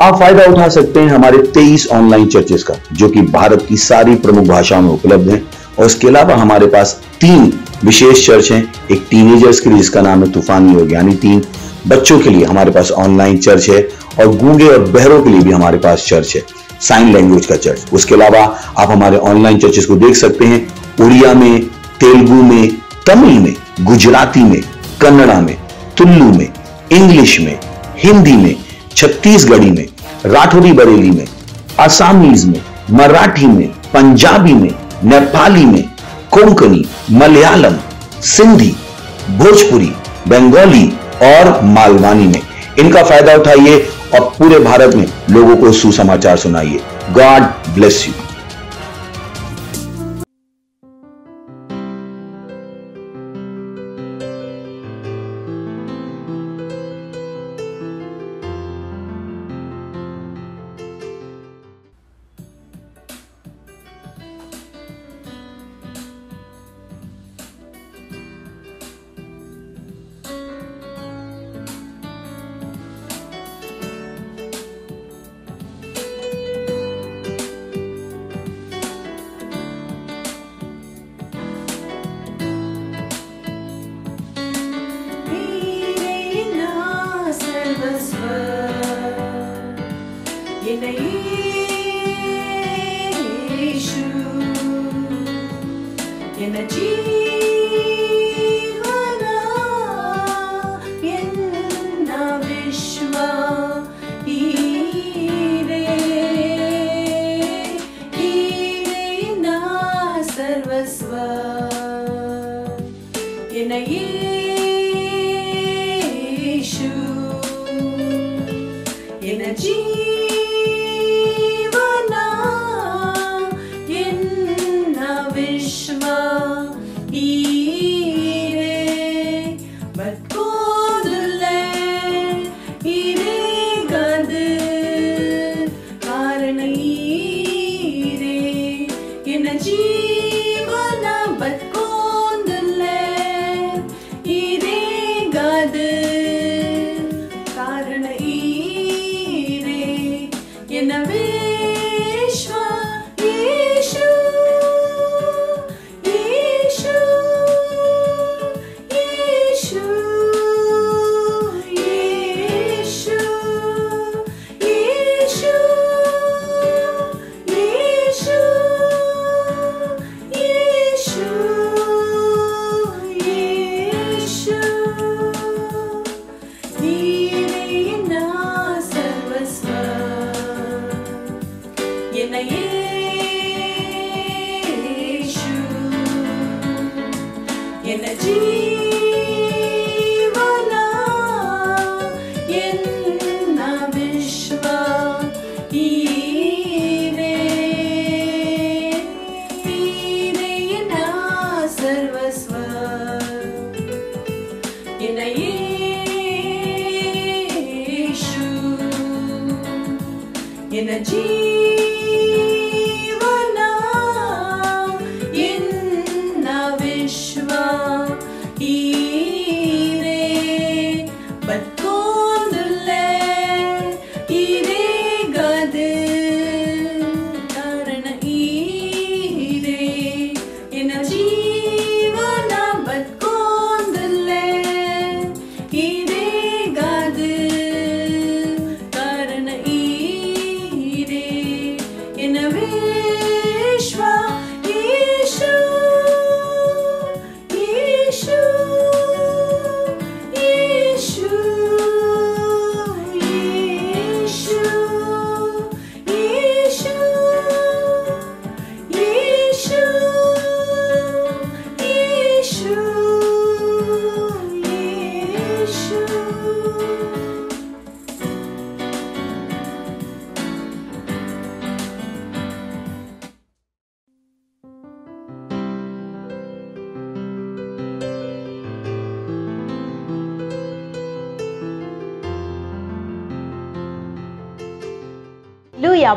आप फायदा उठा सकते हैं हमारे 23 ऑनलाइन चर्चेस का, जो कि भारत की सारी प्रमुख भाषाओं में उपलब्ध हैं। और इसके अलावा हमारे पास 3 विशेष चर्च हैं। एक टीनेजर्स के लिए जिसका नाम है तूफानी योग यानी 3, बच्चों के लिए हमारे पास ऑनलाइन चर्च है, और गूंगे और बहरों के लिए भी हमारे पास चर्च है, साइन लैंग्वेज का चर्च। उसके अलावा आप हमारे ऑनलाइन चर्चेस को देख सकते हैं उड़िया में, तेलुगु में, तमिल में, गुजराती में, कन्नड़ा में, तुलु में, इंग्लिश में, हिंदी में, छत्तीसगढ़ी में, राठौरी बरेली में, असमीज में, मराठी में, पंजाबी में, नेपाली में, कोंकणी, मलयालम, सिंधी, भोजपुरी, बंगाली और मालवानी में। इनका फायदा उठाइए और पूरे भारत में लोगों को सुसमाचार सुनाइए। God bless you.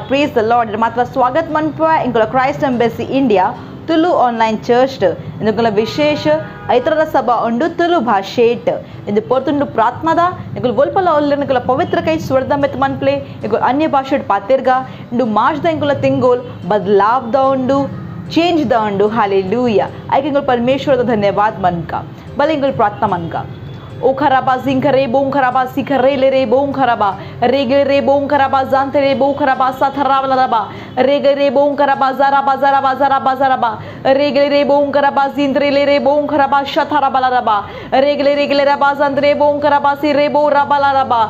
Praise the Lord. Matwa swagat manpua ingkula Christ Embassy India Tulu online church ingkula vishesha ಐತರ ಸಭ अंडुतलु भाषेट इंदु पोर्तुंडु प्रार्थनादा इगुल वोल्पला ओल्लेन इगुल पवित्र कई स्वर्दा मेत मनप्ले इगुल अन्य भाषेट पातेरगा इंदु मार्चदा इगुल तिंगोल बदलाव दा उंडु चेंज दा उंडु हालेलुया आई इगुल परमेश्वर दा धन्यवाद मनका भले इगुल प्रार्थना मनका ओ खराबा जिंकरे बों खराबा सिखरे ले रे बों खराबा रेगे रे बों खराबा जानते रे बों खराबा साथरावला रबा रेगे रे बों खराबा जराबा जराबा जराबा जराबा रेगे रे बों खराबा जिंत्रे ले रे बों खराबा शथराबला रबा रेगे रबा जानते बों खराबा सी रे बो रबाला रबा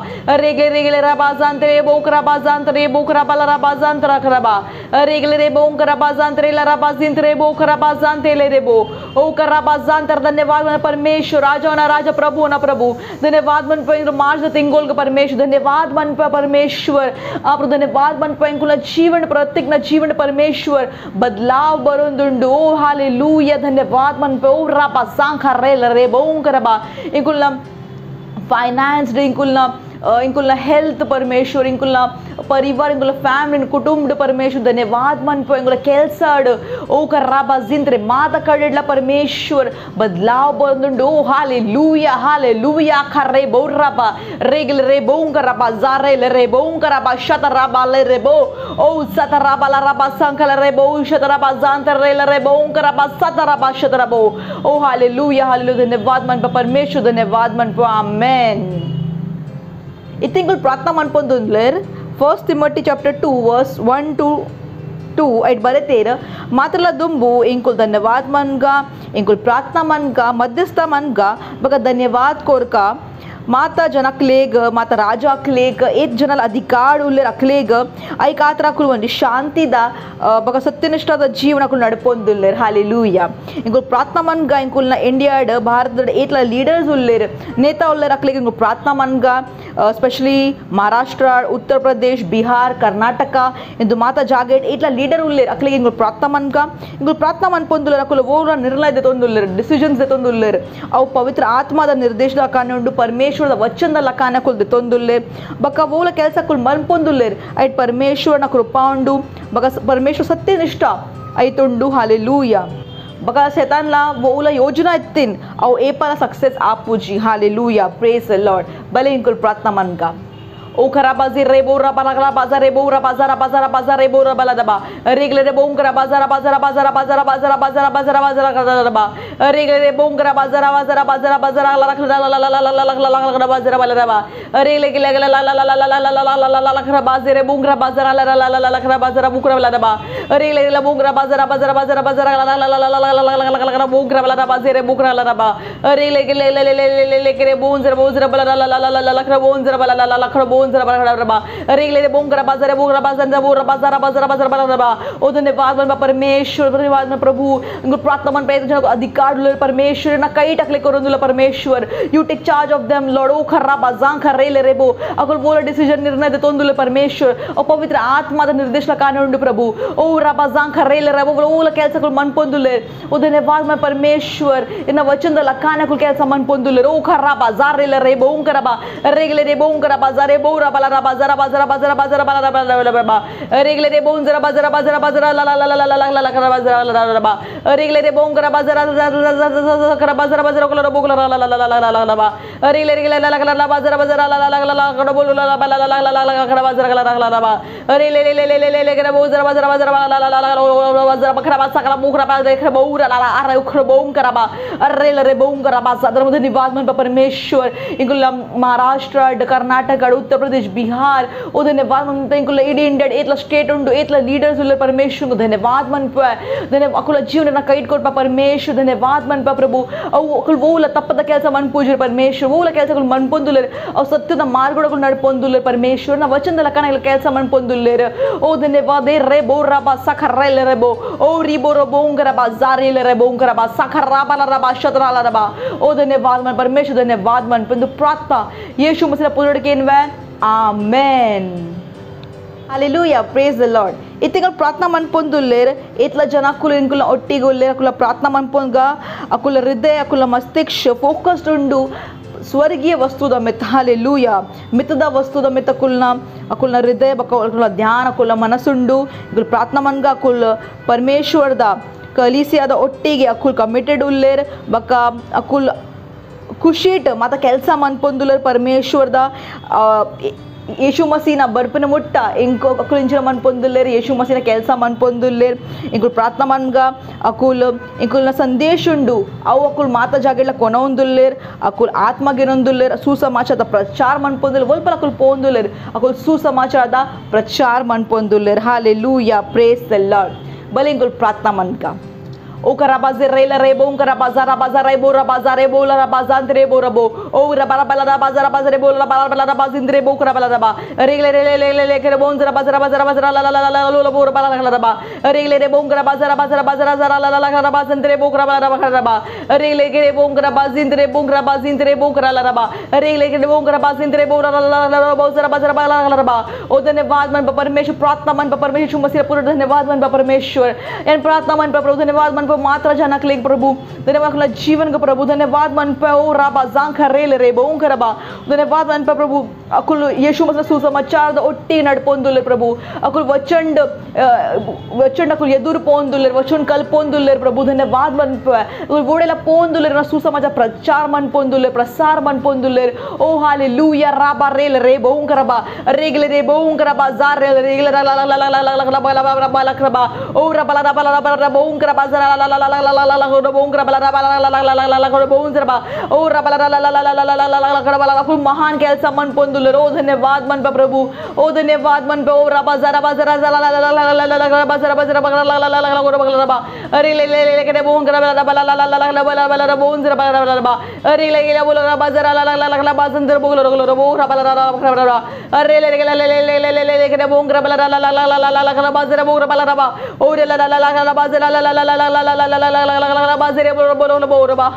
रेगे रबा जानते रे बों खराबा जानते बों खराबला रबा जानतरा खराबा रेगे रे बों खराबा जानते ला रबा जिंत्रे बों खराबा जानते ले रे बो ओ खराबा जानतर धन्यवाद परमेश्वर राजा ना राजा प्रभु ना प्रभु धन्यवाद मन पे मार्च तिंगोल का परमेश्वर धन्यवाद मन पे परमेश्वर आप धन्यवाद मन पे इंकुल जीवन प्रत्येक न जीवन परमेश्वर बदलाव बरुंदुंडु ओ हालेलुया धन्यवाद मन पे ओ रापा सांखा रे बों करबा इंकुल फाइनेंस इंकुल हेल्थ परमेश्वर इंकुल परिवार इंकुल फैमिली कुटुंब परमेश्वर धन्यवाद मन पे इंकुल केल्साड ओ करबा जिंत्रे माता कडेला परमेश्वर बदलाव बंदुंडु ओ हालेलुया हालेलुया खरे बोरबा रेगल रे बों करबा जारे रे बों करबा शतरबा ले बो ओ सतरबा ला रबा संकल रे बो शतरबा जानतर रे बों करबा सतरबा शतरबो ओ हालेलुया हालेलुया धन्यवाद मन पे परमेश्वर धन्यवाद मन पे आमेन इतिंकुल प्रार्थना मन पोंदुंदलेर 1 Timothy chapter 2 verse 1 to 2 ऐट बरेतेर मात्रला दुंबु इंकुल धन्यवाद मनगा इंकुल प्रार्थना मनगा मध्यस्थ मनगा बगा धन्यवाद कोरका माता जन अक्लेग माता राजा अक्लेग एक जनल अधिकार उल्लेर अक्लेग ऐक आतर अकुल वंदि शांतिदा बगा सत्यनिष्ठा जीवन अकुल नडपोंदुल्लेर हालेलुया इंकुल प्रार्थना मनगा इंकुल इंडिया भारत एतला लीडर्स उल्लेर नेता उल्लेर अक्लेग इंकुल प्रार्थना मनगा स्पेशली महाराष्ट्र उत्तर प्रदेश बिहार कर्नाटक इंदु माता जागेट एतला लीडर उल्लेर अक्लेग इंकुल प्रार्थना मन पोंदुल्लेर अकुल वोरा निर्णय देतोंदुल्लेर डिसिजन्स देतोंदुल्लेर अव पवित्र आत्माದ ನಿರ್ದೇಶನ ಕಾಣುಂಡು परमेश्वर वचन लकाना कुल दितोंदुल्ले बका वोला केल्सा कुल मन पोंदुल्लेर ऐट परमेश्वर ना कृपा उंडु बका परमेश्वर सत्यनिष्ठा ऐतुंडु हालेलुया बका शैतान ला वोला योजना इत्तिन औ एपाला सक्सेस आपुजी हालेलुया प्रेज द लॉर्ड भले इनकुल प्रार्थना मनका ओ खराबा जी रे बो रबा लगला बाजार रे बो रबा बाजार बाजार बाजार रे बो रबा लदबा रेगले रे बों करा बाजार बाजार बाजार बाजार बाजार बाजार बाजार बाजार करा लदबा रेगले रे बों करा बाजार बाजार बाजार बाजार ला रखला ला ला ला ला ला बाजार वाला रबा रेगले के लगला ला ला ला ला ला ला ला ला खरा बाजार रे बों करा बाजार ला ला ला ला खरा बाजार बुकरा वाला रबा रेगले रे बों करा बाजार बाजार बाजार बाजार ला ला ला ला ला ला बों करा वाला बाजार रे बुकरा ला रबा रेगले के ले के रे बों जरा ला ला ला ला ला खरा बों जरा ला ला ला खरा बों रेगले बों करा बाजार बोरा बाजार बोरा बाजार बाजार बाजार बाजार ओ धन्यवाद मन परमेश्वर धन्यवाद मन प्रभु इंकुल प्रार्थना मन पे अधिकार उल्लेर परमेश्वर ना कई टकले करोंदुला परमेश्वर you take charge of them Lord ओ खराबा जांखा रेले रेबो अकुल बोला डिसीजन निर्णय देतोंदुला परमेश्वर ओ पवित्र आत्माದ निर्देशನ ಕಾಣುಂಡು प्रभु ओ रबा जांखा रेले रेबो ओला ಕೆಲಸಗಳು मन पोंदुले ओ धन्यवाद मन परमेश्वर इन वचनದ ಲಕಾನ ಕುಲ್ ಕೆಲಸ मन पोंदुले ओ खराबा जारेले रेबो ओं करबा रेगले रेबो ओं करबा जारे बोरा बाला बाजार बाजार बाजार बाजार बाला रेगले रे बों जरा बाजार बाजार बाजार ला ला ला ला ला ला ला करा बाजार ला ला ला रेगले रे बों करा बाजार करा बाजार बाजार को ला बोला ला ला ला ला ला ला रेगले रेगले ला ला ला बाजार बाजार ला ला ला ला करा बोल ला ला ला ला ला करा बाजार ला ला ला रेगले ले ले ले ले ले करा बों जरा बाजार बाजार ला ला ला ला बाजार बखरा बासा करा मुखरा बा देख बोरा ला ला अरे उखर बों करा बा अरे ले रे बों करा बासा दर धन्यवाद मन परमेश्वर इंकुल महाराष्ट्र कर्नाटक उत्तर प्रदेश बिहार ओ धन्यवाद मन इंकुल इडी इंडिया एतला स्टेट उंडु एतला लीडर्स उल्लेर परमेश्वर धन्यवाद मन पे धन्यवाद अकुल जीवन ना कईट कोट परमेश्वर धन्यवाद मन पे प्रभु औ अकुल वोला तಪ್ಪದ ಕೆಲಸ मन पूजर परमेश्वर वोला ಕೆಲಸ मन पोंदुलेर औ सत्यದ मार्गडकुल नडपोंदुलेर परमेश्वर ना वचनದ लकाನ ಕೆಲಸ मन पोंदुलेर ओ धन्यवाद रे बोरा बा सखर रे बो ओ री बोरो बोंगरा बा जारे रे बोंगरा बा सखर राबा रबा शतरा रबा ओ धन्यवाद मन परमेश्वर धन्यवाद मन पंदु प्रार्थना यीशु मसीह पुरडके इनवे amen hallelujah praise the Lord इतिगल प्रार्थना मन पोंदुल्लेर एतला जनाकुल इनकुल ಒಟ್ಟಿಗೊಲ್ಲೇರ್ ಅಕುಲ ಪ್ರಾರ್ಥನಾ मन पोंगा अकुल हृदय अकुल मस्तिष्क फोकस्ड उंडु स्वर्गीय वस्तुद मित हालेलुया मितद वस्तुद मित अकुल हृदय अकुल ध्यान अकुल मनसुंडु इकुल प्रार्थना मनगा अकुल परमेश्वर दा ಕಲಿಸಿಯಾದ ಒಟ್ಟಿಗೆ ಅಕುಲ್ ಕಮಿಟೆಡ್ ಉಲ್ಲೇರ್ ಬಕ್ಕ ಅಕುಲ್ ಖುಷಿಟ್ ಮಾತ ಕೆಲಸ ಮನ್ಪೊಂದುಲ್ಲೇರ್ ಪರಮೇಶ್ವರದ ಯೇಸು ಮಸೀನ ಬರ್ಪಿನ ಮುಟ್ಟ ಇಂಕೋ ಅಕುಲ್ ಇಂಚಿನ ಮನ್ಪೊಂದುಲ್ಲೇರ್ ಯೇಸು ಮಸೀನ ಕೆಲಸ ಮನ್ಪೊಂದುಲ್ಲೇರ್ ಇಂಕುಲ್ ಪ್ರಾರ್ಥನಾ ಮನ್ಗ ಅಕುಲ್ ಇಂಕುಲ್ನ ಸಂದೇಶ ಉಂಡು ಅವು ಅಕುಲ್ ಮಾತ ಜಾಗೆಲ್ಲ ಕೊನೊಂದುಲ್ಲೇರ್ ಅಕುಲ್ ಆತ್ಮಗೆನೊಂದುಲ್ಲೇರ್ ಸುಸಮಾಚಾರದ ಪ್ರಚಾರ ಮನ್ಪೊಂದುಲ್ಲೇರ್ ಒಲ್ಪಲ ಅಕುಲ್ ಪೋಂದುಲ್ಲೇರ್ ಅಕುಲ್ ಸುಸಮಾಚಾರದ ಪ್ರಚಾರ ಮನ್ಪೊಂದುಲ್ಲೇರ್ ಹಾಲೆಲೂಯಾ ಪ್ರೇಸ್ ದ ಲಾರ್ಡ್ ಬಲೆ ಇಂಕುಲ್ ಪ್ರಾರ್ಥನಾ ಮನ್ಗ O karabaze rela rebo un karabazara bazara rebo rabazare bola rabazandre borabo o rabala rabazara bazare bola rabala bazindre bo karabala raba regle rele kerebo un rabazara bazara bazara la la la la bo rabala raba regle rebo un karabazara bazara bazara zara la la rabazandre bo karabala raba regle kerebo un karabazindre bo karala raba regle kerebo un karabazindre bo la la bo zara bazara bala raba o धन्यवाद मन परमेश्वर प्रार्थना मन परमेश्वर मसीह पूरा धन्यवाद मन परमेश्वर इन प्रार्थना मन प्रभु धन्यवाद मन मात्रा जनक लेक प्रभु धन्यवाद जीवन का प्रभु धन्यवाद मन पे ओ राबा जांख रेल रे बों करबा धन्यवाद मन पे प्रभु अकुल यीशु मसीह सुसमाचार ಒಟ್ಟಿ ನಡ್ಪೊಂದುಲ್ಲೆ ಪ್ರಭು ಅಕುಲ್ ವಚಂಡ್ ಅಕುಲ್ ಎದುರು ಪೋಂದುಲ್ಲೆ ವಚನ್ ಕಲ್ ಪೋಂದುಲ್ಲೆ ಪ್ರಭು धन्यवाद मन पे ಗೋಡೆಲ ಪೋಂದುಲ್ಲೆ ನ ಸುಸಮಾಚಾರ ಪ್ರಚಾರ ಮನ್ ಪೋಂದುಲ್ಲೆ ಪ್ರಸಾರ ಮನ್ ಪೋಂದುಲ್ಲೆ ಓ ಹಾಲೆಲೂಯಾ ರಾಬಾ ರೇಲ್ ರೆ ಬೋಂ करबा रेगले रे बों करबा जार रे रेगले ला ला ला ला ला ला ला करबा ओ रबला रबला रबला बों करबा जार ला ला ला ला ला ला बों करबा रबला ला ला ला ला ला बों करबा ओ रबला ला ला ला ला ला ला करबा अकुल महान ಕೆಲಸ ಮನ್ ಪೊಂದುಲ್ಲೆ ಓ धन्यवाद मन पे प्रभु ओ धन्यवाद मन पे ओ रबा जरा ला ला ला ला ला ला रबा जरा ला ला ला ला ला रबा अरे ले ले ले के बों करबा रबला ला ला ला ला ला बों जरा रबा अरे ले ले बोल रबा जरा ला ला ला ला बाजंदर बोल रबा रबला रबा अरे ले ले ले ले ले ले के बों करबा ला ला ला ला ला ला बाजरा बों रबा रबा ओ ला ला ला ला बाजरा ला ला ला ला ला ला बाजरे बोल रबा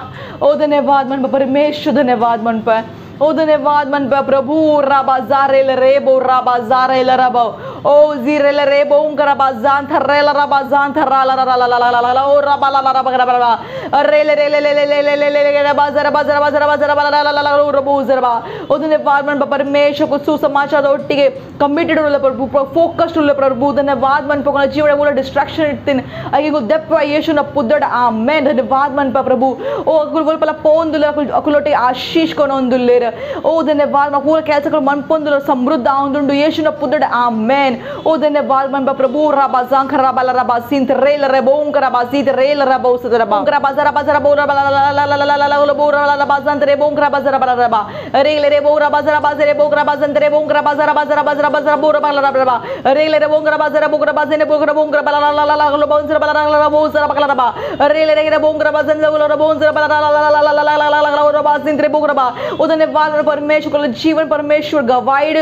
ओ धन्यवाद मन परमेश्वर धन्यवाद मन पे ओ धन्यवाद मन पे प्रभु रबा जारेल रेबो रबा जारेल रबो ओ जीरेल रेबो उनका रबा जान थरेल रबा जान थरा ला ला ला ला ला ला ला ओ रबा ला ला रबा रबा अरे ले ले ले ले ले ले ले ले ले बाजार बाजार बाजार बाजार ला ला ला ला रबो जरबा ओ धन्यवाद मन पे परमेश्वर को सुसमाचार ಒಟ್ಟಿಗೆ ಕಮಿಟೆಡ್ ಉಳ್ಳ ಪ್ರಭು ಫೋಕಸ್ಡ್ ಉಳ್ಳ ಪ್ರಭು धन्यवाद मन पे ಜೀವನ ಮೂಲ ಡಿಸ್ಟ್ರಾಕ್ಷನ್ ಇರ್ತೀನಿ ಅಗಿಗು ದೆಪ್ಪ ಯೇಸುನ ಪುದ್ದಡ ಆಮೆನ್ धन्यवाद मन पे प्रभु ओ ಅಕುಲ್ ವಲ್ಪಲ ಪೋಂದುಲ ಅಕುಲೊಟ್ಟಿಗೆ ಆಶೀಶ್ ಕೊನೊಂದುಲ್ಲೇರ ओ धन्यवाद मन पूरा ಕೆಲಸಗಳು ಮನ್ಪೊಂದುಲ ಸಮೃದ್ಧ ಆಂದುಂಡು ಯೇಸುನ ಪುದ್ದಡ ಆಮೆನ್ ओ धन्यवाद मन पे प्रभु रबा जांख रबा ला रबा सिंत रेल रे बों करबा सित रेल रबा उस रबा करबा जरा बाजार बोल रबा ला ला ला ला ला ला बोल रबा जांत रे बों करबा जरा रबा रेल रे बों रबा जरा बाजार बों करबा जांत रे बों करबा जरा बाजार बोल रबा ला रबा रेल रे बों करबा जरा बों करबा जने बों करबा ला ला ला ला बों जरा ला ला बों जरा रबा रेल रे बों करबा जने बों जरा ला ला ला ला ला रबा सिंत रे बों करबा ओ धन्यवाद परमेश्वर जीवन परमेश्वर गवाइड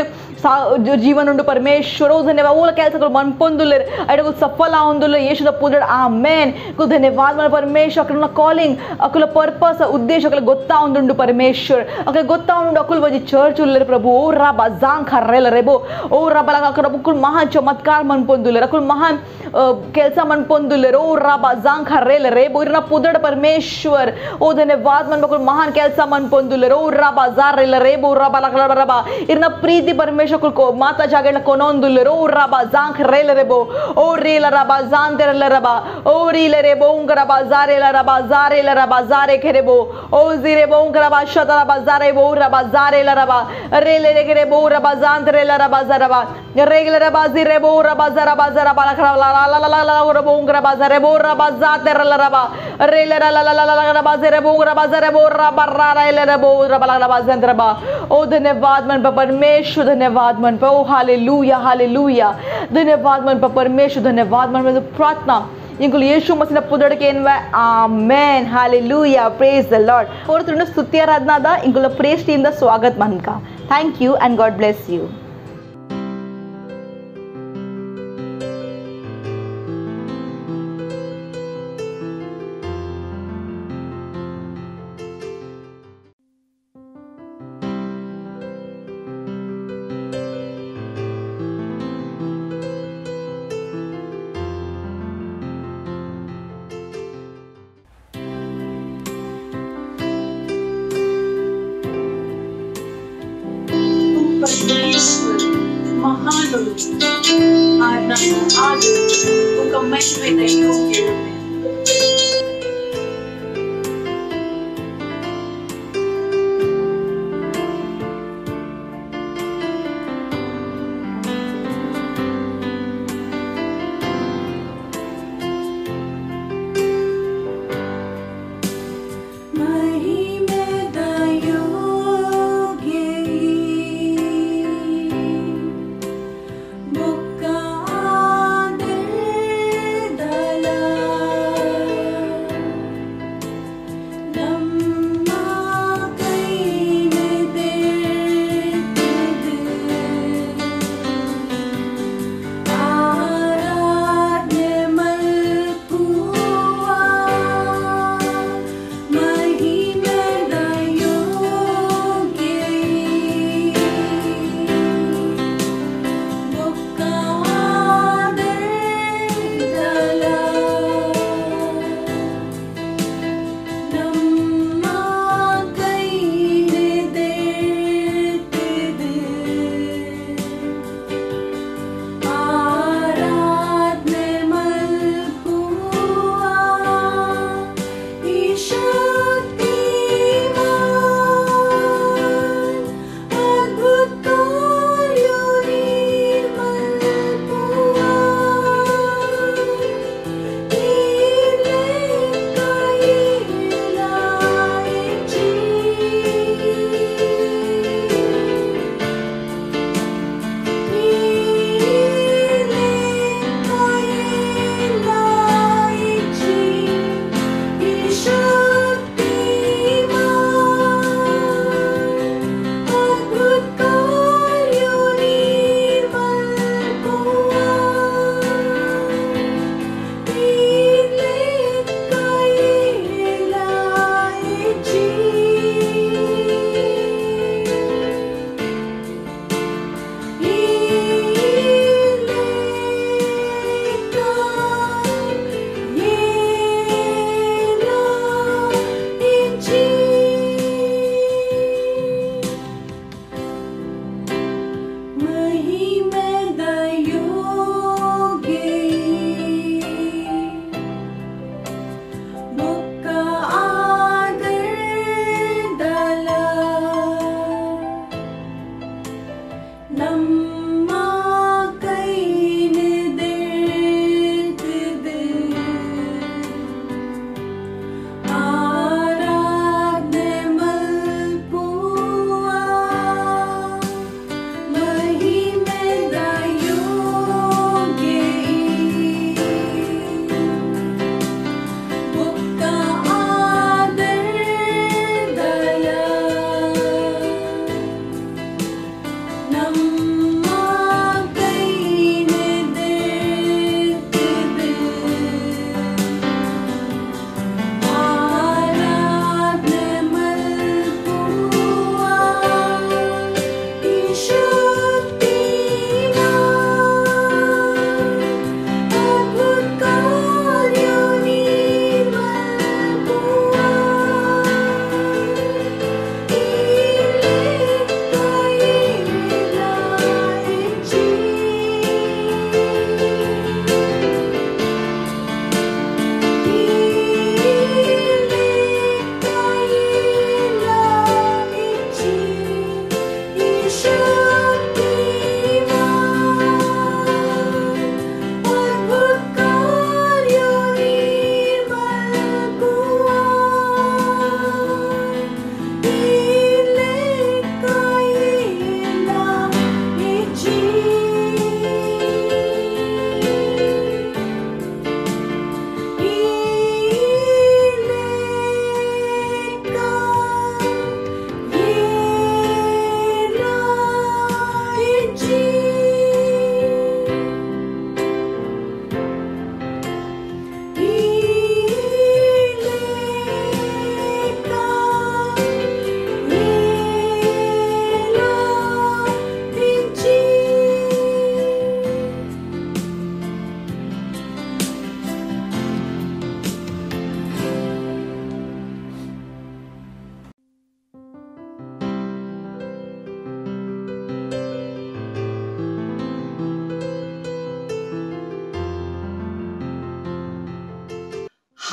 जीवन उंडु परमेश्वर ओ धन्यवाद ओला ಕೆಲಸಗಳು ಮನ್ಪೊಂದುಲ್ಲೆರ್ ಐಡಗು ಸಫಲ ಆಂದುಲ್ಲೆ ಯೇಸುದ ಪುದಡ ಆಮೆನ್ ಕು धन्यवाद मन परमेश्वर अकलना कॉलिंग अकल पर्पस उद्देश्य अकल गोत्ता उंडु परमेश्वर अकल गोत्ता उंडु अकल वजी चर्च उल्लेर प्रभु ओ रबा जांग खरेल रेबो ओ रबा अकल अकल महान चमत्कार मन्पొందుल्लेर अकल महान ಕೆಲಸ ಮನ್ಪొందుल्लेर ओ रबा जांग खरेल रेबो इरना पुदड परमेश्वर ओ धन्यवाद मन अकल महान ಕೆಲಸ ಮನ್ಪొందుल्लेर ओ रबा जारेल रेबो रबा अकल रबा इरना प्रीति परमेश्वर को माता जागेला कोनೊಂದುल्लेर ओ रबा जांख रेल रेबो ओ रेल रबा जानतेरल रबा ओ रील रेबो उंग रबा जारेल रबा जारेल रबा जारे खेरेबो ओ जीरे बो उंग रबा शत रबा जारे बो रबा जारेल रबा रेल रे खेरेबो रबा जानतेरल रबा जरबा रेगल रबा जीरे बो रबा जरबा जरबा ला ला ला ला ला रबो उंग रबा जारे बो रबा जातेरल रबा रेल ला ला ला ला रबा जीरे बो रबा जारे बो रबा रेल रबो रबा रबा जंद्रबा ओ धन्यवाद मन परमेश्वर धन्यवाद मन पे ओ हालेलुया हालेलुया धन्यवाद मन परमेश्वर धन्यवाद मन प्रार्थना इंकुल यीशु मसीह पुदड़के amen hallelujah praise the Lord और तुरंत स्तुति आराधना दा इंकुल प्रेज टीम दा स्वागत मन का thank you and God bless you परमेश्वर महान आदर महिमा योग्य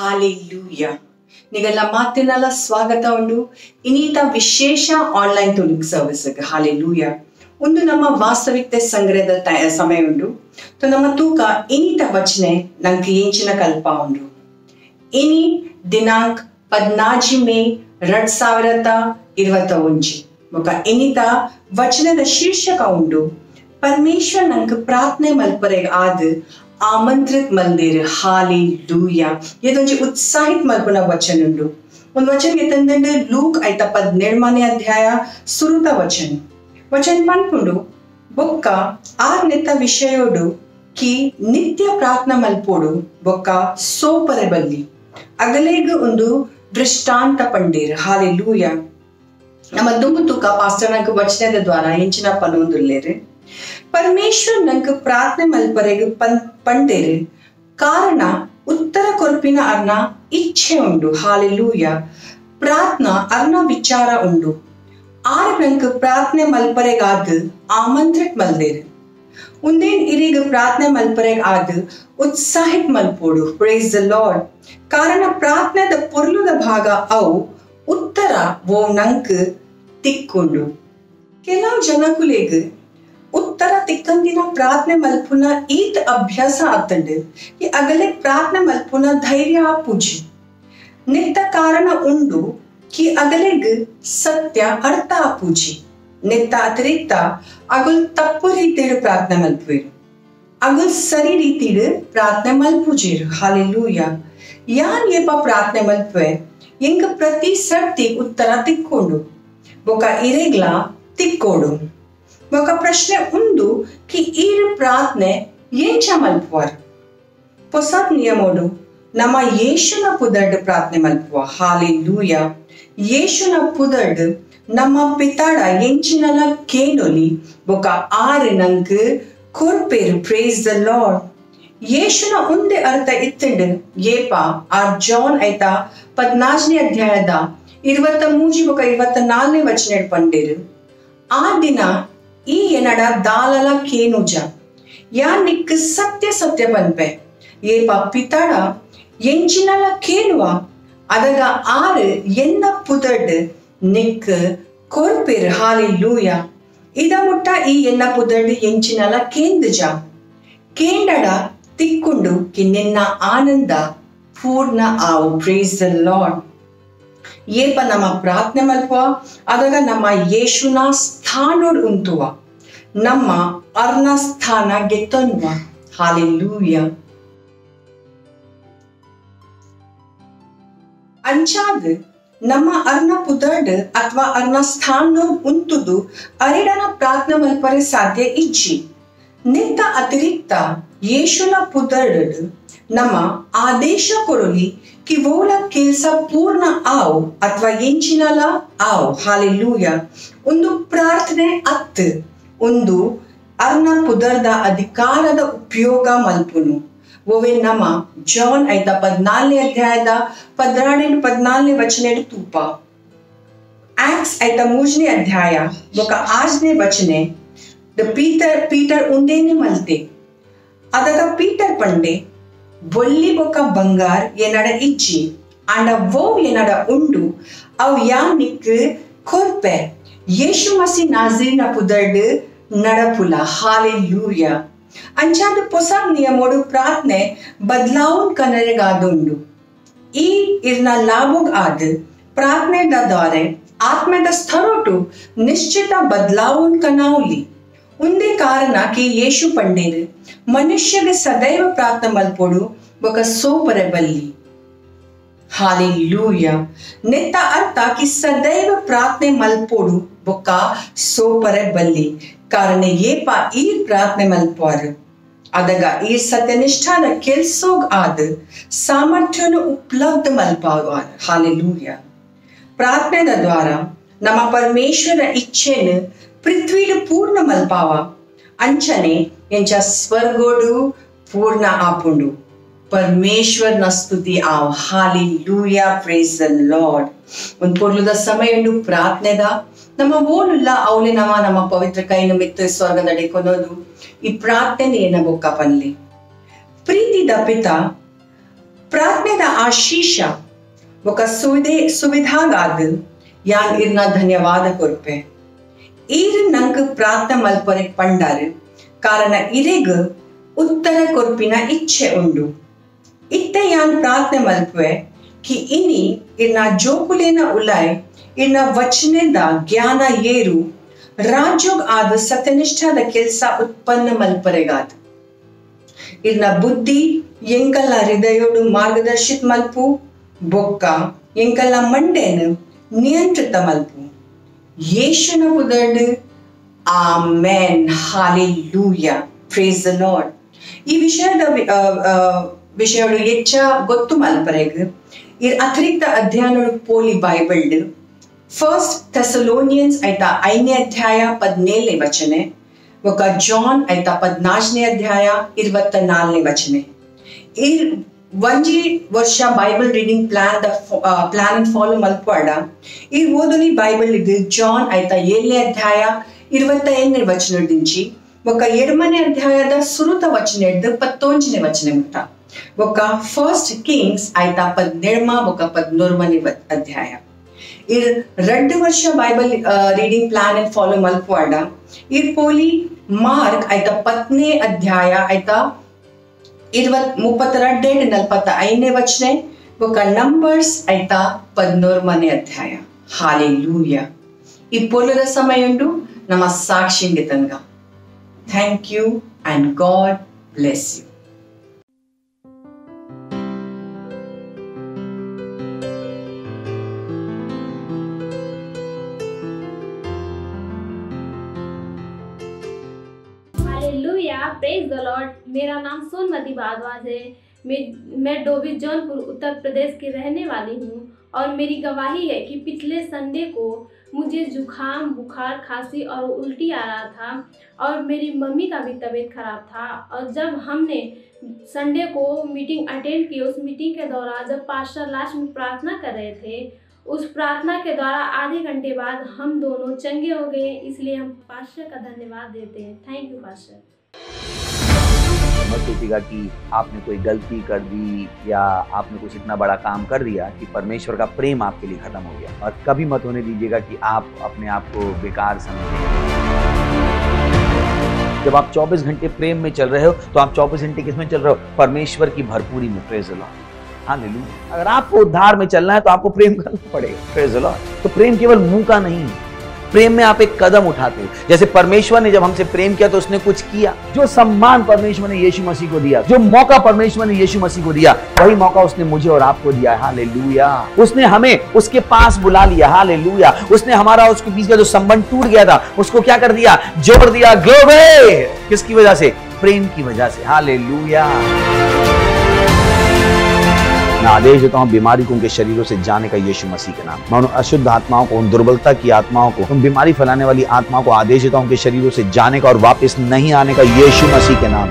ಹಾಲೆಲೂಯ. ನಿಗೆಲ್ಲ ಮಾತಿನೆಲ್ಲ ಸ್ವಾಗತ ಉಂಡು ಇನ್ನೀತ ವಿಶೇಷ ಆನ್ಲೈನ್ ತುಳುಗು ಸರ್ವಿಸ್ಗೆ. ಹಾಲೆಲೂಯ. ಒಂದು ನಮ್ಮ ವಾಸ್ತವಿಕತೆ ಸಂಗ್ರಹದ ಸಮಯ ಉಂಡು. ನಮ್ಮ ತೂಕ ಇನ್ನೀತ ವಚನೆ ನಂಗೆ ಎಂಚಿನ ಕಲ್ಪ ಉಂಡು. ಇನಿ ದಿನಾಂಕ 14 ಮೇ 2021 ఒక ಇನ್ನಿತ ವಚನದ ಶೀರ್ಷಕ ಉಂಡು ಪರಮೇಶ್ವರ ನಂಗೆ ಪ್ರಾರ್ಥನೆ ಮಲ್ಪರೆಗೆ ಆದ ಆಮಂತ್ರಿತ ಮಲ್ದೇರು. ಹಾಲೆಲೂಯ. ಇದೊಂದು ಉತ್ಸಾಹಿತ ಮಲ್ಪನ ವಚನ ಉಂಡು. ಒಂದು ವಚನ ಎತ್ತಂದ್ರೆ ಲೂಕ್ ಐತ 17ನೇ ಅಧ್ಯಾಯ ಸುರುತ ವಚನ ಪನ್ಪುಂಡು ಬೊಕ್ಕ ಆರ್ನೆತ್ತ ವಿಷಯೋಡು ಕಿ ನಿತ್ಯ ಪ್ರಾರ್ಥನಾ ಮಲ್ಪೋಡು ಬೊಕ್ಕ ಸೋಪರೆ ಬಲ್ಲಿ ಅಗಲೇಗ ಒಂದು ದೃಷ್ಟಾಂತ ಪಂಡೇರು. ಹಾಲೆಲೂಯ. ನಮ್ಮ ದುಂಬು ತೂಕ ಪಾಸ್ಟರ್ ನಂಗೆ ವಚನದ ದ್ವಾರ ಎಂಚಿನ ಪನೊಂದುಲ್ಲೇರು. ಪರಮೇಶ್ವರ್ ನಂಗೆ ಪ್ರಾರ್ಥನೆ ಮಲ್ಪರೆಗೆ ಪಂಡೇರು ಕಾರಣ ಉತ್ತರ ಕೊರ್ಪಿನ ಅರ್ನ ಇಚ್ಛೆ ಉಂಡು. ಹಾಲೆಲೂಯ. ಪ್ರಾರ್ಥನಾ ಅರ್ನ ವಿಚಾರ ಉಂಡು. ಆರು ನಂಗೆ ಪ್ರಾರ್ಥನೆ ಮಲ್ಪರೆಗಾದ ಆಮಂತ್ರಿತ ಮಲ್ದೇರು. ಉಂದೇನ್ ಇರೀಗ ಪ್ರಾರ್ಥನೆ ಮಲ್ಪರೆಗೆ ಆದ ಉತ್ಸಾಹಿತ ಮಲ್ಪೋಡು. Praise the Lord. ಕಾರಣ ಪ್ರಾರ್ಥನೆದ ಪೊರ್ಲುದ ಭಾಗ ಅವು ಉತ್ತರ ಓ ನಂಕ್ ತಿಕ್ಕೊಂಡು ಕೆಲವು ಜನಕುಲೇಗ ಉತ್ತರ ತಿಕ್ಕಂದಿನ ಪ್ರಾರ್ಥನೆ ಮಲ್ಪುನ ಈತ ಅಭ್ಯಾಸ ಆತಂಡು ಈ ಅಗಲೆ ಪ್ರಾರ್ಥನೆ ಮಲ್ಪುನ ಧೈರ್ಯ ಪೂಜಿ ನಿತ್ತ ಕಾರಣ ಉಂಡು ಕಿ ಅಗಲೆಗ್ ಸತ್ಯ ಅರ್ಥ ಪೂಜಿ ನಿತ್ತ ಅತಿರಿಕ್ತ ಅಗುಲ್ ತಪ್ಪು ರೀತಿಯ ಪ್ರಾರ್ಥನೆ ಮಲ್ಪುವೇರು ಅಗುಲ್ ಸರಿ ರೀತಿಯ ಪ್ರಾರ್ಥನೆ ಮಲ್ಪುಜೇರು. ಹಾಲೆಲೂಯ. ಯಾನ್ ಏಪ ಪ್ರಾರ್ಥನೆ ಮಲ್ಪುವೆ ಎಂಗ ಪ್ರತಿ ಸರ್ತಿ ಉತ್ತರ ತಿಕ್ಕೊಂಡು ಬೊಕ ಇರೆಗ್ಲ ತಿಕ್ಕೋಡು ಬೊಕ ಪ್ರಶ್ನೆ ಉಂಡು ಕಿ ಈರು ಪ್ರಾರ್ಥನೆ ಎಂಚ ಮಲ್ಪುವಾರ್. ಹೊಸ ನಿಯಮೋಡು ನಮ್ಮ ಯೇಸುನ ಪುದಡ್ ಪ್ರಾರ್ಥನೆ ಮಲ್ಪುವ. ಹಾಲೆಲೂಯ. ಯೇಸುನ ಪುದಡ್ ನಮ್ಮ ಪಿತಾಡ ಎಂಚಿನಲ ಕೇನೊಲಿ ಬೊಕ ಆರು ನಂಗ್ ಕೊರ್ಪೇರು. Praise the Lord. ಯೇಸುನ ಒಂದೇ ಅರ್ಥ ಇತ್ತಂಡು ಏಪ ಆ ಜಾನ್ ಐತ 14ನೇ ಅಧ್ಯಾಯದ 23 ಬೊಕ 24ನೇ ವಚನ ಪಂಡೇರು. ಆ ದಿನ ಈ ಎನಡ ದಾಲಲ ಕೇನುಜ ಯಾ ನಿಕ್ ಸತ್ಯ ಪನ್ಪೆ ಏಪ ಪಿತಾಡ ಎಂಚಿನಲ ಕೇನುವ ಅದಗ ಆರು ಎನ್ನ ಪುದಡ್ ನಿಕ್ ಕೊರ್ಪೇರು. ಹಾಲೆಲೂಯ. ಇದ ಮುಟ್ಟ ಈ ಎನ್ನ ಪುದಡ್ ಎಂಚಿನಲ ಕೇಂದುಜ ಕೇಂಡಡ ತಿಕ್ಕೊಂಡು ಕಿ ನಿನ್ನ ಆನಂದ ಪೂರ್ಣ ಆವು. Price the lord. ಏಪ ನಮ್ಮ ಪ್ರಾರ್ಥನೆ ಮಲ್ಪುವ ಅದಾಗ ನಮ್ಮ ಯೇಸುನ ಸ್ಥಾನೋಡ್ ಉಂತುವ ನಮ್ಮ ಅರ್ನ ಸ್ಥಾನ ಗೆತ್ತನ್ವ. ಹಾಲೆಲೂಯ. ಅಂಚಾದ ನಮ್ಮ ಅರ್ನ ಪುದಡ್ ಅಥವಾ ಅರ್ನ ಸ್ಥಾನೋಡ್ ಉಂತುದು ಅರಿಡನ ಪ್ರಾರ್ಥನೆ ಮಲ್ಪರೆ ಸಾಧ್ಯ ಇಜ್ಜಿ ನಿತ್ತ ಅತಿರಿಕ್ತ ಯೇಸುನ ಪುದಡ್ ನಮ್ಮ ಆದೇಶ ಕೊರಲಿ ಕಿವೋಲ ಕೆಲಸ ಪೂರ್ಣ ಆವು ಅಥವಾ ಎಂಚಿನಲ ಆವು. ಹಾಲೆಲೂಯ. ಒಂದು ಪ್ರಾರ್ಥನೆ ಒಂದು ಅರ್ನ ಪುದರ್ದ ಅಧಿಕಾರದ ಉಪಯೋಗ ಮಲ್ಪುನು ಓವೆ ನಮ್ಮ ಜಾನ್ ಐತ 14ನೇ ಅಧ್ಯಾಯದ 14ನೇ ವಚನ ತೂಪ ಆಕ್ಸ್ ಐತ 3ನೇ ಅಧ್ಯಾಯ ಬೊಕ 8ನೇ ವಚನೆ ಪೀಟರ್ ಉಂಡೇನೆ ಮಲ್ತೆ ಅದಗ ಪೀಟರ್ ಪಂಡೆ ಬೊಲ್ಲಿ ಬೊಕ ಬಂಗಾರ್ ಎನಡ ಇಜ್ಜಿ ಅಂಡ ವೋ ಎನಡ ಉಂಡು ಅವ್ ಯಾ ನಿಕ್ ಕೊರ್ಪೆ ಯೇಸು ಮಸಿ ನಾಜೀರ್ನ ಪುದರ್ಡ್ ನಡಪುಲ. ಹಾಲೆಲೂಯ. ಅಂಚಾದ ಹೊಸ ನಿಯಮೋಡು ಪ್ರಾರ್ಥನೆ ಬದಲಾವಣೆ ಕನರೆಗಾದುಂಡು ಈ ಇರ್ನ ಲಾಭೋಗ್ ಆದ ಪ್ರಾರ್ಥನೆದ ದ್ವಾರೆ ಆತ್ಮದ ಸ್ಥರೋಟು ನಿಶ್ಚಿತ ಬದಲಾವಣೆ ಕನಾವುಲಿ. ಒಂದೇ ಕಾರಣ ಕಿ ಯೇಸು ಪಂಡೇರು ಮನುಷ್ಯಗೆ ಸದೈವ ಪ್ರಾರ್ಥನೆ ಮಲ್ಪೋಡು ಬೊಕ ಸೋಪರೆ ಬಲ್ಲಿ. ಹಾಲೆಲೂಯ. ನೆತ್ತ ಅರ್ಥ ಕಿ ಸದೈವ ಪ್ರಾರ್ಥನೆ ಮಲ್ಪೋಡು ಬೊಕ ಸೋಪರೆ ಬಲ್ಲಿ. ಕಾರಣ ಏಪ ಈ ಪ್ರಾರ್ಥನೆ ಮಲ್ಪುವಾರು ಅದಗ ಈ ಸತ್ಯನಿಷ್ಠಾನ ಕೆಲ್ಸೋಗ್ ಆದ ಸಾಮರ್ಥ್ಯನ ಉಪಲಬ್ಧ ಮಲ್ಪವಾರ್. ಹಾಲೆಲೂಯ. ಪ್ರಾರ್ಥನೆದ ದ್ವಾರ ನಮ್ಮ ಪರಮೇಶ್ವರ ಇಚ್ಛೆನ ಪೃಥ್ವೀಡು ಪೂರ್ಣ ಮಲ್ಪಾವ ಅಂಚನೆ ಎಂಚ ಸ್ವರ್ಗೋಡು ಪೂರ್ಣ ಆಪುಂಡು. ಪರಮೇಶ್ವರನ ಸ್ತುತಿ ಆವ್. ಹಾಲೆಲೂಯ. Price the lord. ಒಂದು ಪೊರ್ಲುದ ಸಮಯ ಉಂಡು ಪ್ರಾರ್ಥನೆದ ನಮ್ಮ ಓನುಲ್ಲ ಅವಲೆ ನಮ್ಮ ಪವಿತ್ರ ಕೈನ ಮಿತ್ತು ಸ್ವರ್ಗದಡೆ ಕೊನೋದು ಈ ಪ್ರಾರ್ಥನೆ ಏನ ಬೊಕ್ಕ ಪನ್ಲಿ. ಪ್ರೀತಿದ ಪಿತ ಪ್ರಾರ್ಥನೆದ ಆಶೀಷ ఒక ಸುವಿಧಾಗಾದ ಯಾನ್ ಇರ್ನ ಧನ್ಯವಾದ ಕೊರ್ಪೆ ಈರ್ ನಂಕ್ ಪ್ರಾರ್ಥನೆ ಮಲ್ಪರೆ ಪಂಡಾರ್ ಕಾರಣ ಇರೆಗ್ ಉತ್ತರ ಕೊರ್ಪಿನ ಇಚ್ಛೆ ಉಂಡು ಇತ್ತೆ ಯಾನ್ ಪ್ರಾರ್ಥನೆ ಮಲ್ಪೆ ಕಿ ಇನಿ ಇರ್ನ ಜೋಕುಲೇನ ಉಲಾಯ್ ಇರ್ನ ವಚನೆದ ಜ್ಞಾನ ಏರು ರಾಜೋಗ್ ಆದ ಸತ್ಯನಿಷ್ಠಾದ ಕೆಲಸ ಉತ್ಪನ್ನ ಮಲ್ಪರೆಗಾದ ಇರ್ನ ಬುದ್ಧಿ ಎಂಕಲ್ಲ ಹೃದಯೋಡು ಮಾರ್ಗದರ್ಶಿತ ಮಲ್ಪು ಬೊಕ್ಕ ಎಂಕಲ್ಲ ಮಂಡೇನ ನಿಯಂತ್ರಿತ ಮಲ್ಪು ಯೇಸುನ ಪುದರ್ಡ್ amen hallelujah praise the Lord ಈ ವಿಷಯಗಳು ಹೆಚ್ಚ ಗೊತ್ತು ಮಲ್ಪರೆಗ್ ಇರ್ ಅತಿರಿಕ್ತ ಅಧ್ಯಯನ ಪೋಲಿ ಬೈಬಲ್ಡ್ ಫಸ್ಟ್ ಥೆಸಲೋನಿಯನ್ಸ್ ಐತಾ 5ನೇ ಅಧ್ಯಾಯ 17ನೇ ವಚನೆ ఒక ಜಾನ್ ಐತಾ 14ನೇ ಅಧ್ಯಾಯ 24ನೇ ವಚನೆ ಇರ್ ಒಂಜಿ ವರ್ಷ Bible reading plan and follow ಮಲ್ಪಾಡ ಇರ್ ಓದನಿ ಬೈಬಲ್ ಇದು ಜಾನ್ ಐತಾ 7ನೇ ಅಧ್ಯಾಯ 28ನೇ ವಚನದಿಂಚಿ ఒక 2ನೇ ಅಧ್ಯಾಯದ ಸುರುತ ವಚನ ಹಿಡಿದು 19ನೇ ವಚನ ಮುಟ್ಟ ఒక ಫಸ್ಟ್ ಕಿಂಗ್ಸ್ ಐತಾ 17ಮ ఒక 19ನೇ ಅಧ್ಯಾಯ ಇರ್ 2 ವರ್ಷ Bible reading plan and follow ಮಲ್ಪಾಡ ಇರ್ ಪೋಲಿ ಮಾರ್ಕ್ ಐತಾ 10ನೇ ಅಧ್ಯಾಯ ಐತಾ 32-45ನೇ ವಚನೆ ఒక ನಂಬರ್ಸ್ ಐತಾ 11ನೇ ಅಧ್ಯಾಯ ಹಾಲೆಲೂಯಾ ಈ ಪೋಲರ ಸಮಯುಂಡು ನಮ್ಮ ಸಾಕ್ಷಿಂಗೆ ತನಗ thank you and God bless you. Hallelujah, praise the Lord. मेरा नाम सोनमती भारद्वाज है। मैं डोभी जौनपुर उत्तर प्रदेश की रहने वाली हूँ और मेरी गवाही है कि पिछले संडे को मुझे जुखाम, बुखार, खांसी और उल्टी आ रहा था और मेरी मम्मी का भी तबीयत खराब था। और जब हमने संडे को मीटिंग अटेंड की, उस मीटिंग के दौरान जब पास्टर लास्ट में प्रार्थना कर रहे थे, उस प्रार्थना के द्वारा आधे घंटे बाद हम दोनों चंगे हो गए। इसलिए हम पास्टर का धन्यवाद देते हैं। Thank you pastor. मत सोचिएगा कि आपने कोई गलती कर दी या आपने कुछ इतना बड़ा काम कर दिया कि परमेश्वर का प्रेम आपके लिए खत्म हो गया, और कभी मत होने दीजिएगा कि आप अपने आप को बेकार समझें। जब आप 24 घंटे प्रेम में चल रहे हो तो आप 24 घंटे किस में चल रहे हो? परमेश्वर की भरपूरी में। Praise the Lord, hallelujah. अगर आपको उद्धार में चलना है तो आपको प्रेम करना पड़ेगा। Praise the Lord. तो प्रेम केवल मुंह का नहीं है, प्रेम में आप एक कदम उठाते हो। जैसे परमेश्वर ने जब हमसे प्रेम किया तो उसने कुछ किया। जो सम्मान परमेश्वर ने यीशु मसीह को दिया, जो मौका परमेश्वर ने यीशु मसीह को दिया, वही मौका उसने मुझे और आपको दिया है। हालेलुया। उसने हमें उसके पास बुला लिया। हालेलुया। उसने हमारा उसके बीच का जो संबंध टूट गया था उसको क्या कर दिया? जोड़ दिया। ग्लोरी। किसकी वजह से? प्रेम की वजह से। हालेलुया। मैं आदेश देता हूं बीमारी को उनके शरीरों से जाने का यीशु मसीह के नाम। मैं उन अशुद्ध आत्माओं को, उन दुर्बलता की आत्माओं को, उन बीमारी फैलाने वाली आत्माओं को आदेश देता हूं उनके शरीरों से जाने का और वापस नहीं आने का यीशु मसीह के नाम।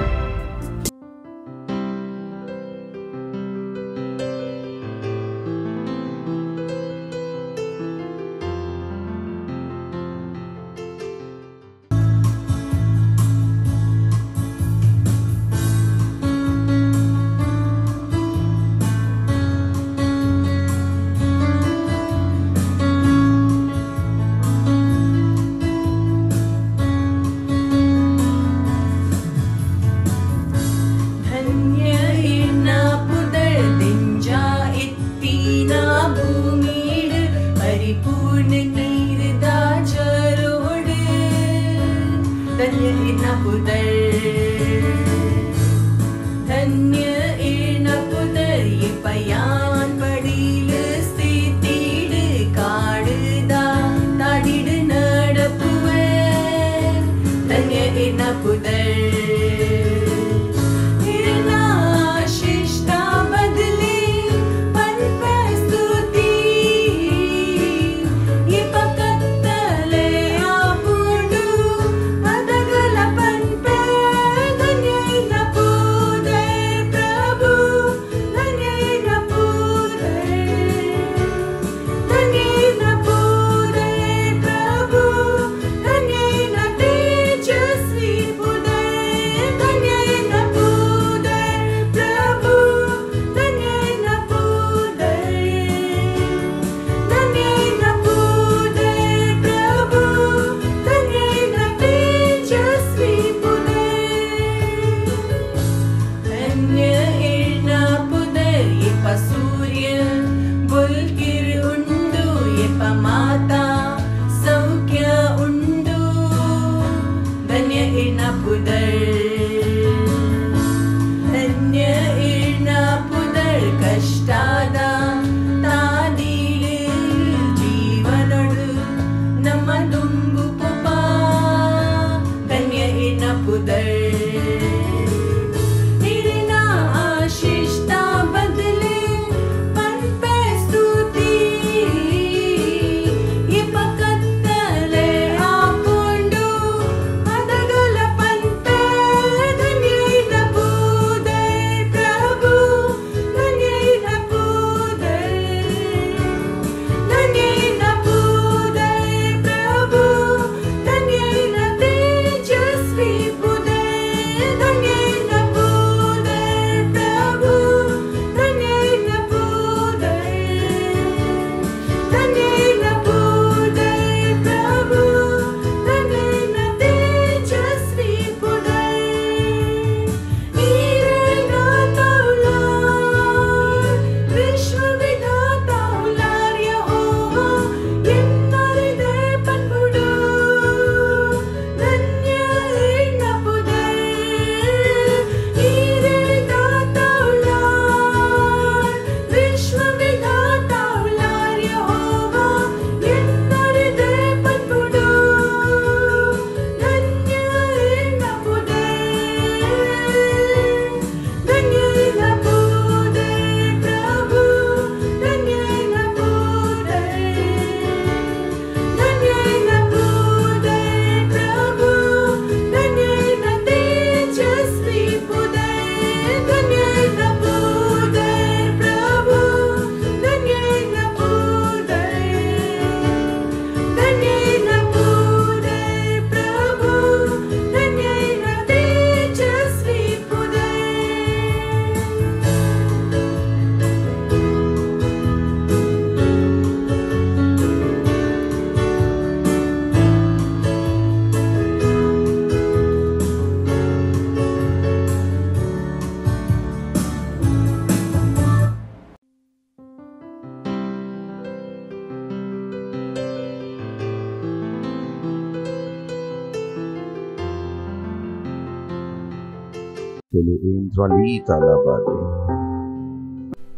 पे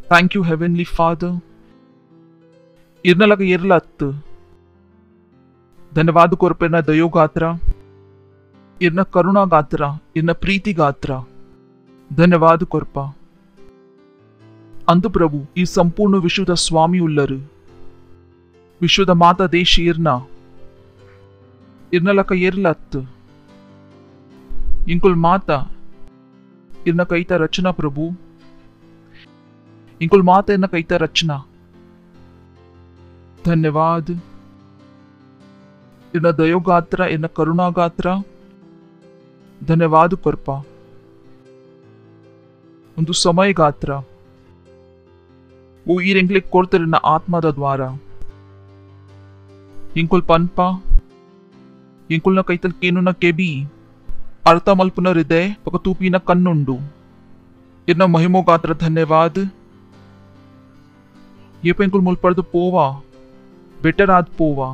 Thank you, Heavenly Father. इर्नलग इर्लत् धन्यवाद कोरपेन दयो गात्र इर्न करुणा गात्र इर्न प्रीति गात्र ಧನ್ಯವಾದ ಕೊರ್ಪ ಅಂದು ಪ್ರಭು ಈ ಸಂಪೂರ್ಣ ವಿಶ್ವದ ಸ್ವಾಮಿ ಉಳ್ಳರು ವಿಶ್ವದ ಮಾತಾ ದೇಶ ಇರ್ನಲಕ ಇರ್ಲತ್ ಇಂಕುಲ್ ಮಾತಾ ಇರ್ನ ಕೈತ ರಚನಾ ಪ್ರಭು ಇಂಕುಲ್ ಮಾತಾ ಇರ್ನ ಕೈತ ರಚನಾ ಧನ್ಯವಾದ ಇರ್ನ ದಯೋಗಾತ್ರ ಇರ್ನ ಕರುಣಾಗಾತ್ರ ಧನ್ಯವಾದ ಕೊರ್ಪ ಒಂದು ಸಮಯ ಗಾತ್ರ ಓ ಈ ರೆಂಗ್ಲಿಕ್ ಕೊಡ್ತರಿನ ಆತ್ಮದ ದ್ವಾರ ಇಂಕುಲ್ ಪನ್ಪ ಇಂಕುಲ್ನ ಕೈತಲ್ ಕೇನುನ ಕೆಬಿ ಅರ್ಥ ಮಲ್ಪುನ ಹೃದಯ ಪಕ ತೂಪಿನ ಕಣ್ಣುಂಡು ಇರ್ನ ಮಹಿಮೋ ಗಾತ್ರ ಧನ್ಯವಾದ ಏಪ ಇಂಕುಲ್ ಮುಲ್ಪಡ್ದು ಪೋವಾ ಬೆಟರ್ ಆದ್ ಪೋವಾ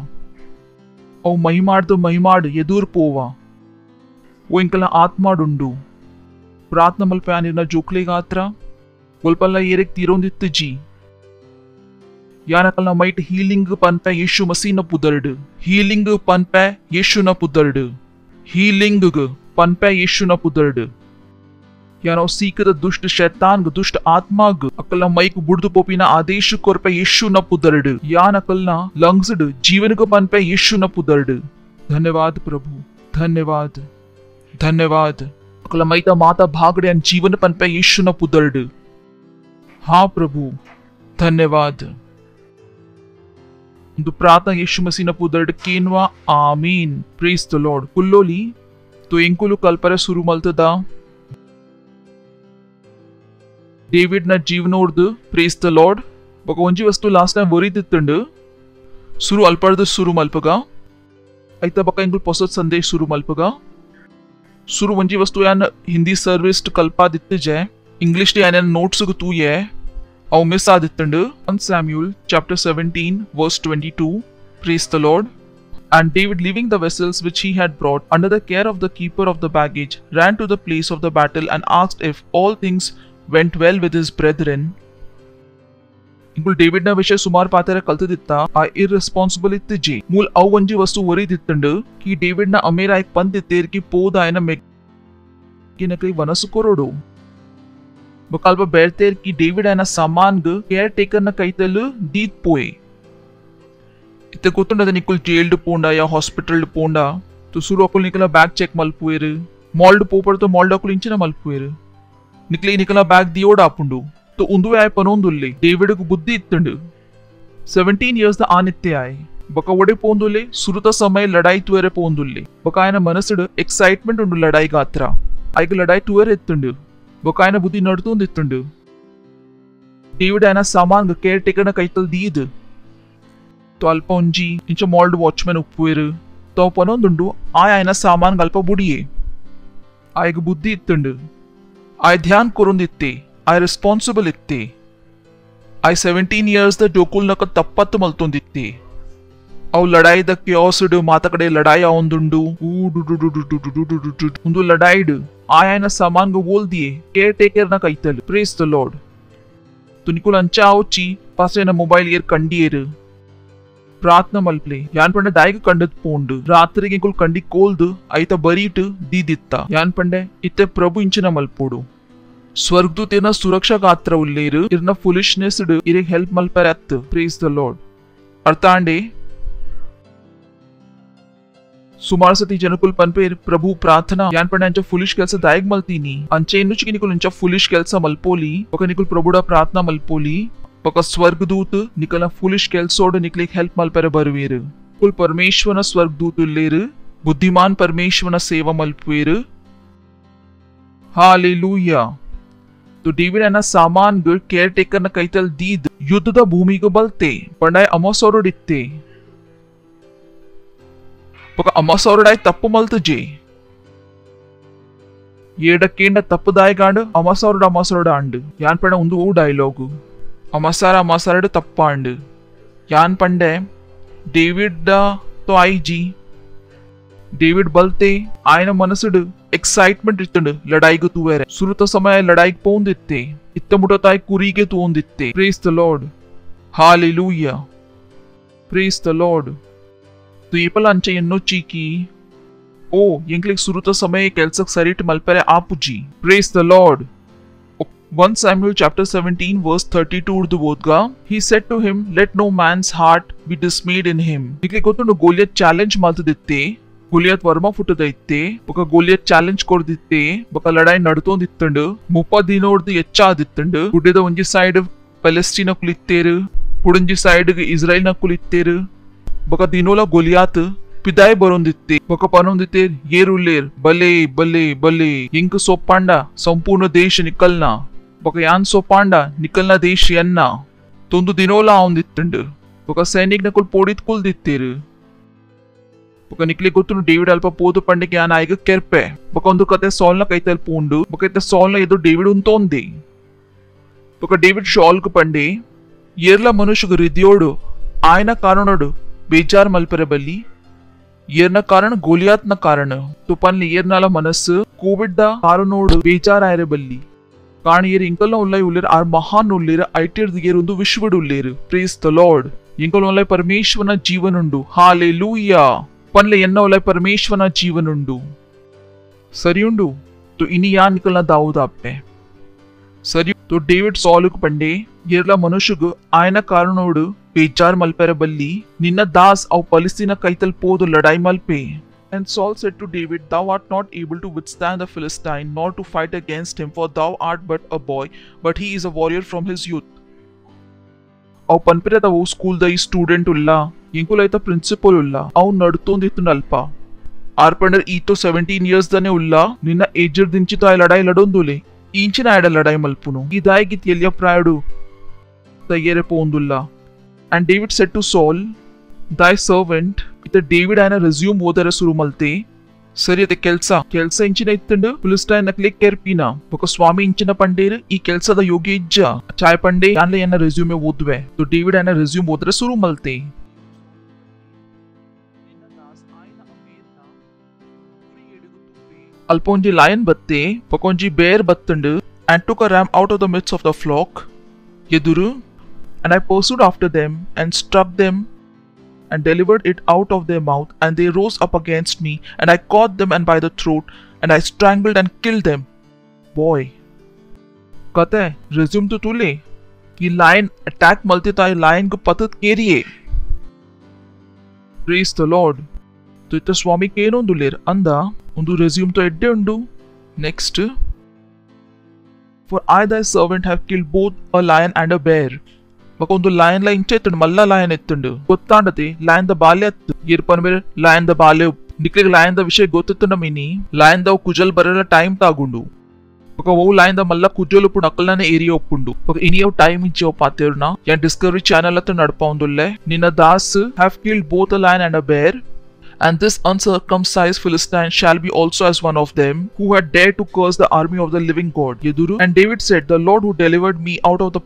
ಅವು ಮಹಿಮಾಡ್ ಎದುರ್ ಪೋವಾ ಓ ಇಂಕಲ್ನ ಆತ್ಮಾಡುಂಡು ಪ್ರಾರ್ಥನಾ ಮಲ್ಪಯಾನಿರ್ನ ಜೋಕ್ಲೆ ಗಾತ್ರ ಒಲ್ಪಲ್ಲ ಏರೆಕ್ ತೀರೋಂದಿತ್ತು ಜಿ ಯಾನಕಲ್ನ ಮೈಟ್ ಹೀಲಿಂಗ್ ಪನ್ಪೆ ಯೇಶು ಮಸೀನ ಪುದರ್ಡ್ ಹೀಲಿಂಗ್ ಪನ್ಪೆ ಯೇಶುನ ಪುದರ್ಡ್ ಹೀಲಿಂಗ್ ಪನ್ಪೆ ಯೇಶುನ ಪುದರ್ಡ್ ಯಾನೋ ಸೀಕದ ದುಷ್ಟ ಶೈತಾನ್ಗ ದುಷ್ಟ ಆತ್ಮಾಗ್ ಅಕಲ್ನ ಮೈಕ್ ಬುಡ್ದು ಪೋಪಿನ ಆದೇಶ ಕೊರ್ಪೆ ಯೇಶುನ ಪುದರ್ಡ್ ಯಾನಕಲ್ನ ಲಂಗ್ಸ್ಡ್ ಜೀವನಗ ಪನ್ಪೆ ಯೇಶುನ ಪುದರ್ಡ್ ಧನ್ಯವಾದ ಪ್ರಭು ಧನ್ಯವಾದ ಧನ್ಯವಾದ अकल मैता माता भागड़े जीवन पनपे यीशुन पुदर्ड हाँ प्रभु धन्यवाद प्रार्थना यीशु मसीह पुदर्ड केनवा आमीन प्रेज द लॉर्ड कुल्लोली तो इंकुलु कल्परे शुरू मल्तदा डेविड न जीवनोर्द प्रेज द लॉर्ड बक ಒಂಜಿ ವಸ್ತು ಲಾಸ್ಟ್ ಟೈಮ್ ವರಿದಿತ್ತಂಡು शुरू अल्पर्द शुरू मल्पगा ಐತ ಬಕ ಇಂಗುಲ್ ಪೊಸತ್ ಸಂದೇಶ शुरू मल्पगा शुरू वंजी वस्तु यान हिंदी सर्विस कल्पा दित्ते जय इंग्लिश यान नोट्स तू ये औ miss uh दित्तंड 1 Samuel chapter 17 verse 22 praise the Lord. And David, leaving the vessels which he had brought under the care of the keeper of the baggage, ran to the place of the battle and asked if all things went well with his brethren. इंकुल David ना विषय सुमार पातेरे कलते दित्ता आ irresponsible इत्ते जे मूल औ वंजी वस्तु worry दित्तंड कि डेविड ना अमेरा एक पंत दित्तेर की पोद आयना में कि नकली वनसु कोरोडो बकाल पर बैठतेर की डेविड आयना सामान ग केयर टेकर ना कईतल दीत पोए इत्ते कोतुंड निकुल जेल्ड पोंडा या हॉस्पिटल पोंडा तो सुरु अकुल निकला बैग चेक मलपुएर मॉल्ड पोपर तो मॉल्ड अकुल इंचिना मलपुएर निकला बैग दियोड आपुंडू तो उंदुवे आय पनोंदुल्ले डेविड को बुद्धि इत्तंड 17 years ದ ಆನಿತ್ಯ ಆಯ್ ಬಕ ಒಡೆ ಪೋಂದುಲ್ಲೆ ಸುರುತ ಸಮಯ ಲಡಾಯಿ ತುವರೆ ಪೋಂದುಲ್ಲೆ ಬಕ ಆಯನ ಮನಸ್ಸಡ್ ಎಕ್ಸೈಟ್ಮೆಂಟ್ ಉಂಡು ಲಡಾಯಿ ಗಾತ್ರ ಆಯ್ಗ ಲಡಾಯಿ ತುವರೆ ಎತ್ತುಂಡು ಬಕ ಆಯನ ಬುದ್ಧಿ ನಡ್ತುಂದು ಇತ್ತುಂಡು डेविड आयನ ಸಾಮಾನ್ ಕೇರ್ ಟೇಕರ್ನ ಕೈತಲ್ ದೀದ್ तो ಅಲ್ಪ ಒಂಜಿ ಇಂಚ ಮಾಲ್ಡ್ ವಾಚ್ಮನ್ ಉಪ್ಪುವೆರು तो ಪನೊಂದುಂಡು ಆಯನ ಸಾಮಾನ್ ಅಲ್ಪ ಬುಡಿಯೆ ಆಯ್ಗ ಬುದ್ಧಿ ಇತ್ತುಂಡು ಆಯ್ Dhyan ಕೊರೊಂದಿತ್ತೆ I responsible itte. I 17 years the डोकुल नक तप्पत मल्तोंदिtte. अव लड़ाई द क्योसड माता कड़े लड़ाई आउंदुंडु उंदु लड़ाईड आयन सामान गो बोल दिए केयर टेकर न कईतल प्रेज द लॉर्ड तो निकुल अंचा आवची पासे न मोबाइल इयर कंडियर प्रार्थना मल्पले यान पंडे दायक कंडत पोंड रात्रि कुल कंडी कोल्द ऐत बरीट दीदित्ता यान पंडे इत्ते प्रभु इंचिನ मल्पोडु ಸ್ವರ್ಗದೂತೇನ ಸುರಕ್ಷಾ ಗಾತ್ರ ಉಲ್ಲೇರು ಇರ್ನ ಫುಲಿಶ್ನೆಸ್ ಇರಿಗೆ ಹೆಲ್ಪ್ ಮಲ್ಪರತ್ ಪ್ರೇಸ್ ದ ಲಾರ್ಡ್ ಅರ್ಥಾಂಡೆ ಸುಮಾರು ಸತಿ ಜನಕುಲ್ ಪನ್ಪೇರ್ ಪ್ರಭು ಪ್ರಾರ್ಥನಾ ಯಾನ್ ಪಂಡೆ ಅಂಚ ಫುಲಿಶ್ ಕೆಲಸ ದಾಯಗ್ ಮಲ್ತೀನಿ ಅಂಚೆ ಇನ್ನುಚಿಗೆ ನಿಕುಲ್ ಅಂಚ ಫುಲಿಶ್ ಕೆಲಸ ಮಲ್ಪೋಲಿ ಪಕ ನಿಕುಲ್ ಪ್ರಭುಡ ಪ್ರಾರ್ಥನಾ ಮಲ್ಪೋಲಿ ಪಕ ಸ್ವರ್ಗದೂತ ನಿಕಲ ಫುಲಿಶ್ ಕೆಲಸೋಡ ನಿಕಲಿಗೆ ಹೆಲ್ಪ್ ಮಲ್ಪರ ಬರುವೇರು ಕುಲ್ ಪರಮೇಶ್ವರನ ಸ್ವರ್ಗದೂತ ಉಲ್ಲೇರು ಬುದ್ಧಿಮಾನ್ ಪರಮೇಶ್ವರನ ಸೇವಾ ಮಲ್ಪುವೇರು हालेलुया तो डेविड आयना सामान ग केयर टेकर न कईतल दीद युद्धದ ಭೂಮಿಗೆ ಬಲ್ತೆ ಪಂಡಾಯ ಅಮಸೋರಡಿತ್ತೆ ಪಕ ಅಮಸೋರಡಾಯ ತಪ್ಪು ಮಲ್ತಜೆ ಏಡಕ್ಕೇಂಡ ತಪ್ಪದಾಯಗಾಂಡ ಅಮಸೋರಡ ಅಂಡ್ ಯಾನ್ ಪಂಡ ಒಂದು ಓ ಡೈಲಾಗು ಅಮಸಾರಡ ತಪ್ಪಾಂಡ್ ಯಾನ್ ಪಂಡೆ डेविड तो आई जी डेविड बलते आयन मनसुड एक्साइटमेंट इत्तंड लड़ाई को तू है शुरू तो समय लड़ाई पोन दित्ते इत्ते मुटा ताई कुरी के तू दित्ते praise the Lord hallelujah praise the Lord तो ये पल अंचे ಎನ್ನೋ ಚೀಕಿ ಓ ಎಂಕ್ಲಿಗೆ ಸುರುತ ಸಮಯ ಕೆಲಸಕ್ಕೆ ಸರಿಟ್ ಮಲ್ಪರೆ ಆಪುಜಿ praise the lord 1 Samuel chapter 17 verse 32 urdu bodga he said to him let no man's heart be dismayed in him nikle gotundu Goliath challenge maltaditte Goliath ವರ್ಮ ಫುಟದೈತೆ ಬೊಕ Goliath ಚಾಲೆಂಜ್ ಕೊರ್ದಿತ್ತೆ ಬೊಕ ಲಡಾಯಿ ನಡ್ತೊಂದಿತ್ತಂಡು 30 ದಿನೋರ್ದು ಎಚ್ಚಾದಿತ್ತಂಡು ಗುಡ್ಡೆದ ಒಂಜಿ ಸೈಡ್ ಪ್ಯಾಲೆಸ್ಟೀನ ಕುಲಿತ್ತೇರು ಪುಡಂಜಿ ಸೈಡ್ ಇಸ್ರಾಯೇಲ್ ನ ಕುಲಿತ್ತೇರು ಬೊಕ ದಿನೋಲ Goliath पिदाय बरोंदित्ते बक पनोंदित्ते येरुलेर बले बले बले इंक सोपांडा संपूर्ण देश निकलना बक यान सोपांडा निकलना देश यन्ना तोंदु दिनोला आउंदित्तंड बक सैनिक नकुल पोडित कुल दित्तेर बक निकले गोतुनु डेविड अल्प पोदु पंडे यान आयग केर्पे बक ओंदु कते सॉल न कैतल पूंडु बक इते सॉल न एदु डेविड उंतोंदे बक डेविड शॉल क पंडे येर्ला मनुष्य रिद्योडु आयन कारणोडु बेजार मल्परे बल्ली ಏರ್ನ ಕಾರಣ ಗೋಲಿಯಾತ್ನ ಕಾರಣ ತುಪನ್ಲಿ ಏರ್ನಾಲ ಮನಸ್ಸು ಕೋವಿಡ್ ಕಾರಣೋಡು ಬೇಜಾರಾಯರೆ ಬಲ್ಲಿ ಕಾರಣ ಏರ್ ಇಂಕಲ್ನ ಉಲ್ಲೈ ಉಲ್ಲೇರ್ ಆರ್ ಮಹಾನ್ ಉಲ್ಲೇರ್ ಐಟಿರ್ ದಿಗೇರ್ ಒಂದು ವಿಶ್ವಡ್ ಉಲ್ಲೇರ್ ಪ್ರೇಸ್ ದ ಲಾರ್ಡ್ ಇಂಕಲ್ ಉಲ್ಲೈ ಪರಮೇಶ್ವರನ ಜೀವನುಂಡು ಹಾಲೆಲೂಯಾ ಪನ್ಲೆ ಎನ್ನ ಉಲ್ಲೈ ಪರಮೇಶ್ವರನ ಜೀವನುಂಡು ಸರಿಯುಂಡು तो इनी या निकलना दाऊद आपे सरी तो डेविड सॉलुक पंडे येर्ला मनुष्यगु आयನ ಕಾರಣೋಡು ಬೇಜಾರ್ ಮಲ್ಪೆರ ಬಲ್ಲಿ ನಿನ್ನ ದಾಸ್ ಅವ್ ಪಲಿಸ್ತೀನ ಕೈತಲ್ ಪೋದು ಲಡಾಯಿ Malpe And Saul said to David, Thou art not able to withstand the Philistine, nor to fight against him, for thou art but a boy, but he is a warrior from his youth. ಅವ್ ಪನ್ಪಿರತ ಅವು school the ಈ student ಉಲ್ಲ ಇಂಕುಲೈತ principal ಉಲ್ಲ ಅವ್ ನಡ್ತೊಂದಿತ್ತು ನಲ್ಪ ಆರ್ಪಂಡರ್ ಈತೋ 17 years ದನೆ ಉಲ್ಲ ನಿನ್ನ ಏಜರ್ ದಿಂಚಿತ ಆ ಲಡಾಯಿ ಲಡೊಂದುಲೆ ಇಂಚಿನ ಆಡ ಲಡಾಯಿ ಮಲ್ಪುನು ಈ ದಾಯಿಗಿತ್ ಎಲ್ಲಿಯ ಪ್ರಾಯಡು ತಯ್ಯರೆ ಪೋಂದುಲ್ಲ And David said to Saul, Thy servant, ita David ayana resume odara suru malte. Sari ate kelsa inchina ittundu Philistine nakle kerpina. Boka swami inchina panderu ee kelsa da yogi ijja. Chai pande yanle yana resume odve. So David ayana resume odara suru malte. Alponji lion batte, pokonji bear battundu and took a ram out of the midst of the flock. Yeduru And I pursued after them and struck them and delivered it out of their mouth, and they rose up against me, and I caught them and by the throat, and I strangled and killed them. Boy, कहते resume तो तूले कि lion attack मलते ताई lion को पतत केरिए. Praise the Lord. तो इतना स्वामी केनो दुलेर अंदा उन्दु resume तो एड्डे उंडु. Next. For I thy servant have killed both a lion and a bear. ಬಕೊಂದು ಲಯನ್ ಲ ಇಂಚೆತ್ತುಂಡು ಮಲ್ಲ ಲಯನ್ ಎತ್ತುಂಡು ಗೊತ್ತಾಂಡತಿ ಲಯನ್ ದ ಬಾಲ್ಯ ಇರ್ಪನ್ ಬೇರೆ ಲಯನ್ ದ ಬಾಲ್ಯ ನಿಕ್ಲಿಗೆ ಲಯನ್ ದ ವಿಷಯ ಗೊತ್ತಿತ್ತುಂಡ ಮಿನಿ ಲಯನ್ ದ ಕುಜಲ್ ಬರಲ ಟೈಮ್ ತಾಗುಂಡು ಬಕ ಓ ಲಯನ್ ದ ಮಲ್ಲ ಕುಜಲ್ ಉಪ್ಪು ನಕಲ್ನ ಏರಿಯಾ ಒಪ್ಪುಂಡು ಬಕ ಇನಿಯೋ ಟೈಮ್ ಇಜ್ಜೋ ಪಾತೆರ್ನ ಯಾ ಡಿಸ್ಕವರಿ ಚಾನೆಲ್ ಅತ್ತ ನಡಪೌಂದುಲ್ಲೆ ನಿನ್ನ Das have killed both a lion and a ಬೇರ್ And this uncircumcised Philistine shall be also as one of them, who had dared to curse the army of the living God. Yeduru. And David said, The Lord who delivered me out of the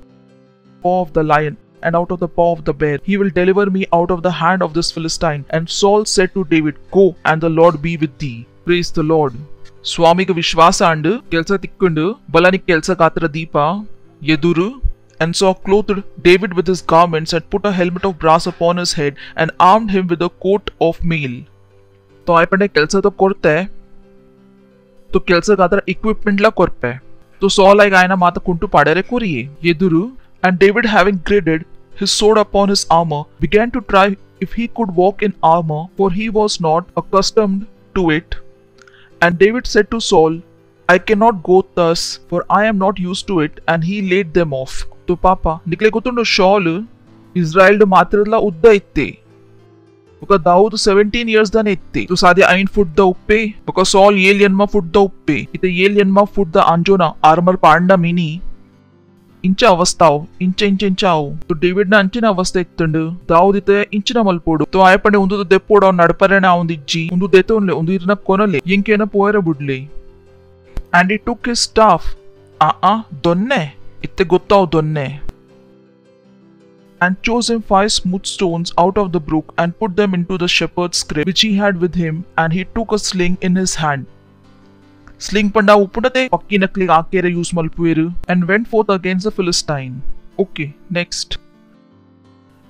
paw of the lion and out of the paw of the bear, he will deliver me out of the hand of this Philistine. And Saul said to David, Go, and the Lord be with thee. Praise the Lord. Swamiga Vishwasa and Kelsa Tikkundu, Balani Kelsa Katra Deepa, Yeduru, and Saul clothed David with his garments and put a helmet of brass upon his head and armed him with a coat of mail. तो आय पड़े Kelsa तो करते तो Kelsa Katra equipment ला करपे तो Saul आई गायना माता कुंटू पाड़े रे कोरिये Yeduru. And David, having girded his sword upon his armor, began to try if he could walk in armor, for he was not accustomed to it. And David said to Saul, I cannot go thus, for I am not used to it. And he laid them off. To Papa, nikle kutundu Saul, Israel de matradla udda itte. Boka Daud 17 years dan itte. To sadya 9 foot da uppe. Boka Saul yelianma foot da uppe. Ite yelianma foot da anjona armor panda mini. ಇಂಚ ಅವಸ್ಥಾವ್ ಇಂಚಾವು तो David ನ ಅಂಚಿನ ಅವಸ್ಥೆ ಇತ್ತಂಡು ದಾವುದಿತೆ ಇಂಚಿನ ಮಲ್ಪೋಡು तो ಆಯಪಂಡೆ ಒಂದು ದೆಪ್ಪೋಡು ಅವ್ನ ನಡಪರೆನ ಅವನಿಜ್ಜಿ ಒಂದು ದೆತೋನ್ಲೆ ಒಂದು ಇರ್ನ ಕೊನಲೆ ಇಂಕೇನ ಪೋಯರ ಬುಡ್ಲೆ and he took his staff ದೊನ್ನೆ ಇತ್ತೆ ಗೊತ್ತಾವ್ ದೊನ್ನೆ and chose him 5 smooth stones out of the brook and put them into the shepherd's scrip which he had with him, and he took a sling in his hand. Sling panda upunate pakki nakli akere use malpueru and went forth against the Philistine. Okay, next.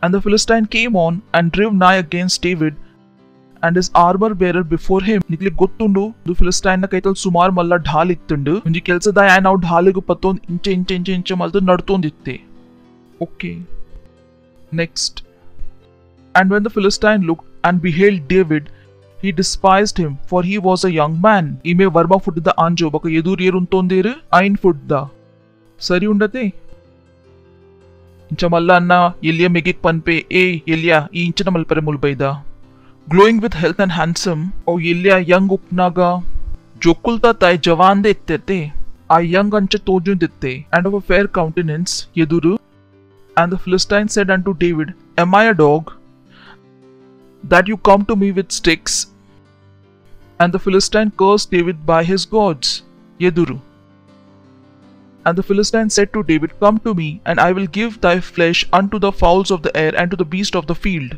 And the Philistine came on and drew nigh against David and his armor bearer before him. Nikli gottundu the Philistine na kaital sumar malla ढाल ittundu unji kelsada ya now ढालिgu patton inche maldu nadtonditte. Okay, next. And when the Philistine looked and beheld David, he despised him, for he was a young man. Ime varma fudda anjo baka edur yeruntonderu ain fudda. Sari undate. Incha malla anna Elia megik panpe Elia ee inchana malpare mulbaida. Glowing with health and handsome, o Elia young upnaga jokulta tai jawan de ittete. A young ancha tojunditte and of a fair countenance yeduru. And the Philistine said unto David, Am I a dog, that you come to me with sticks? And the Philistine cursed David by his gods. Yeduru. And the Philistine said to David, Come to me, and I will give thy flesh unto the fowls of the air and to the beasts of the field.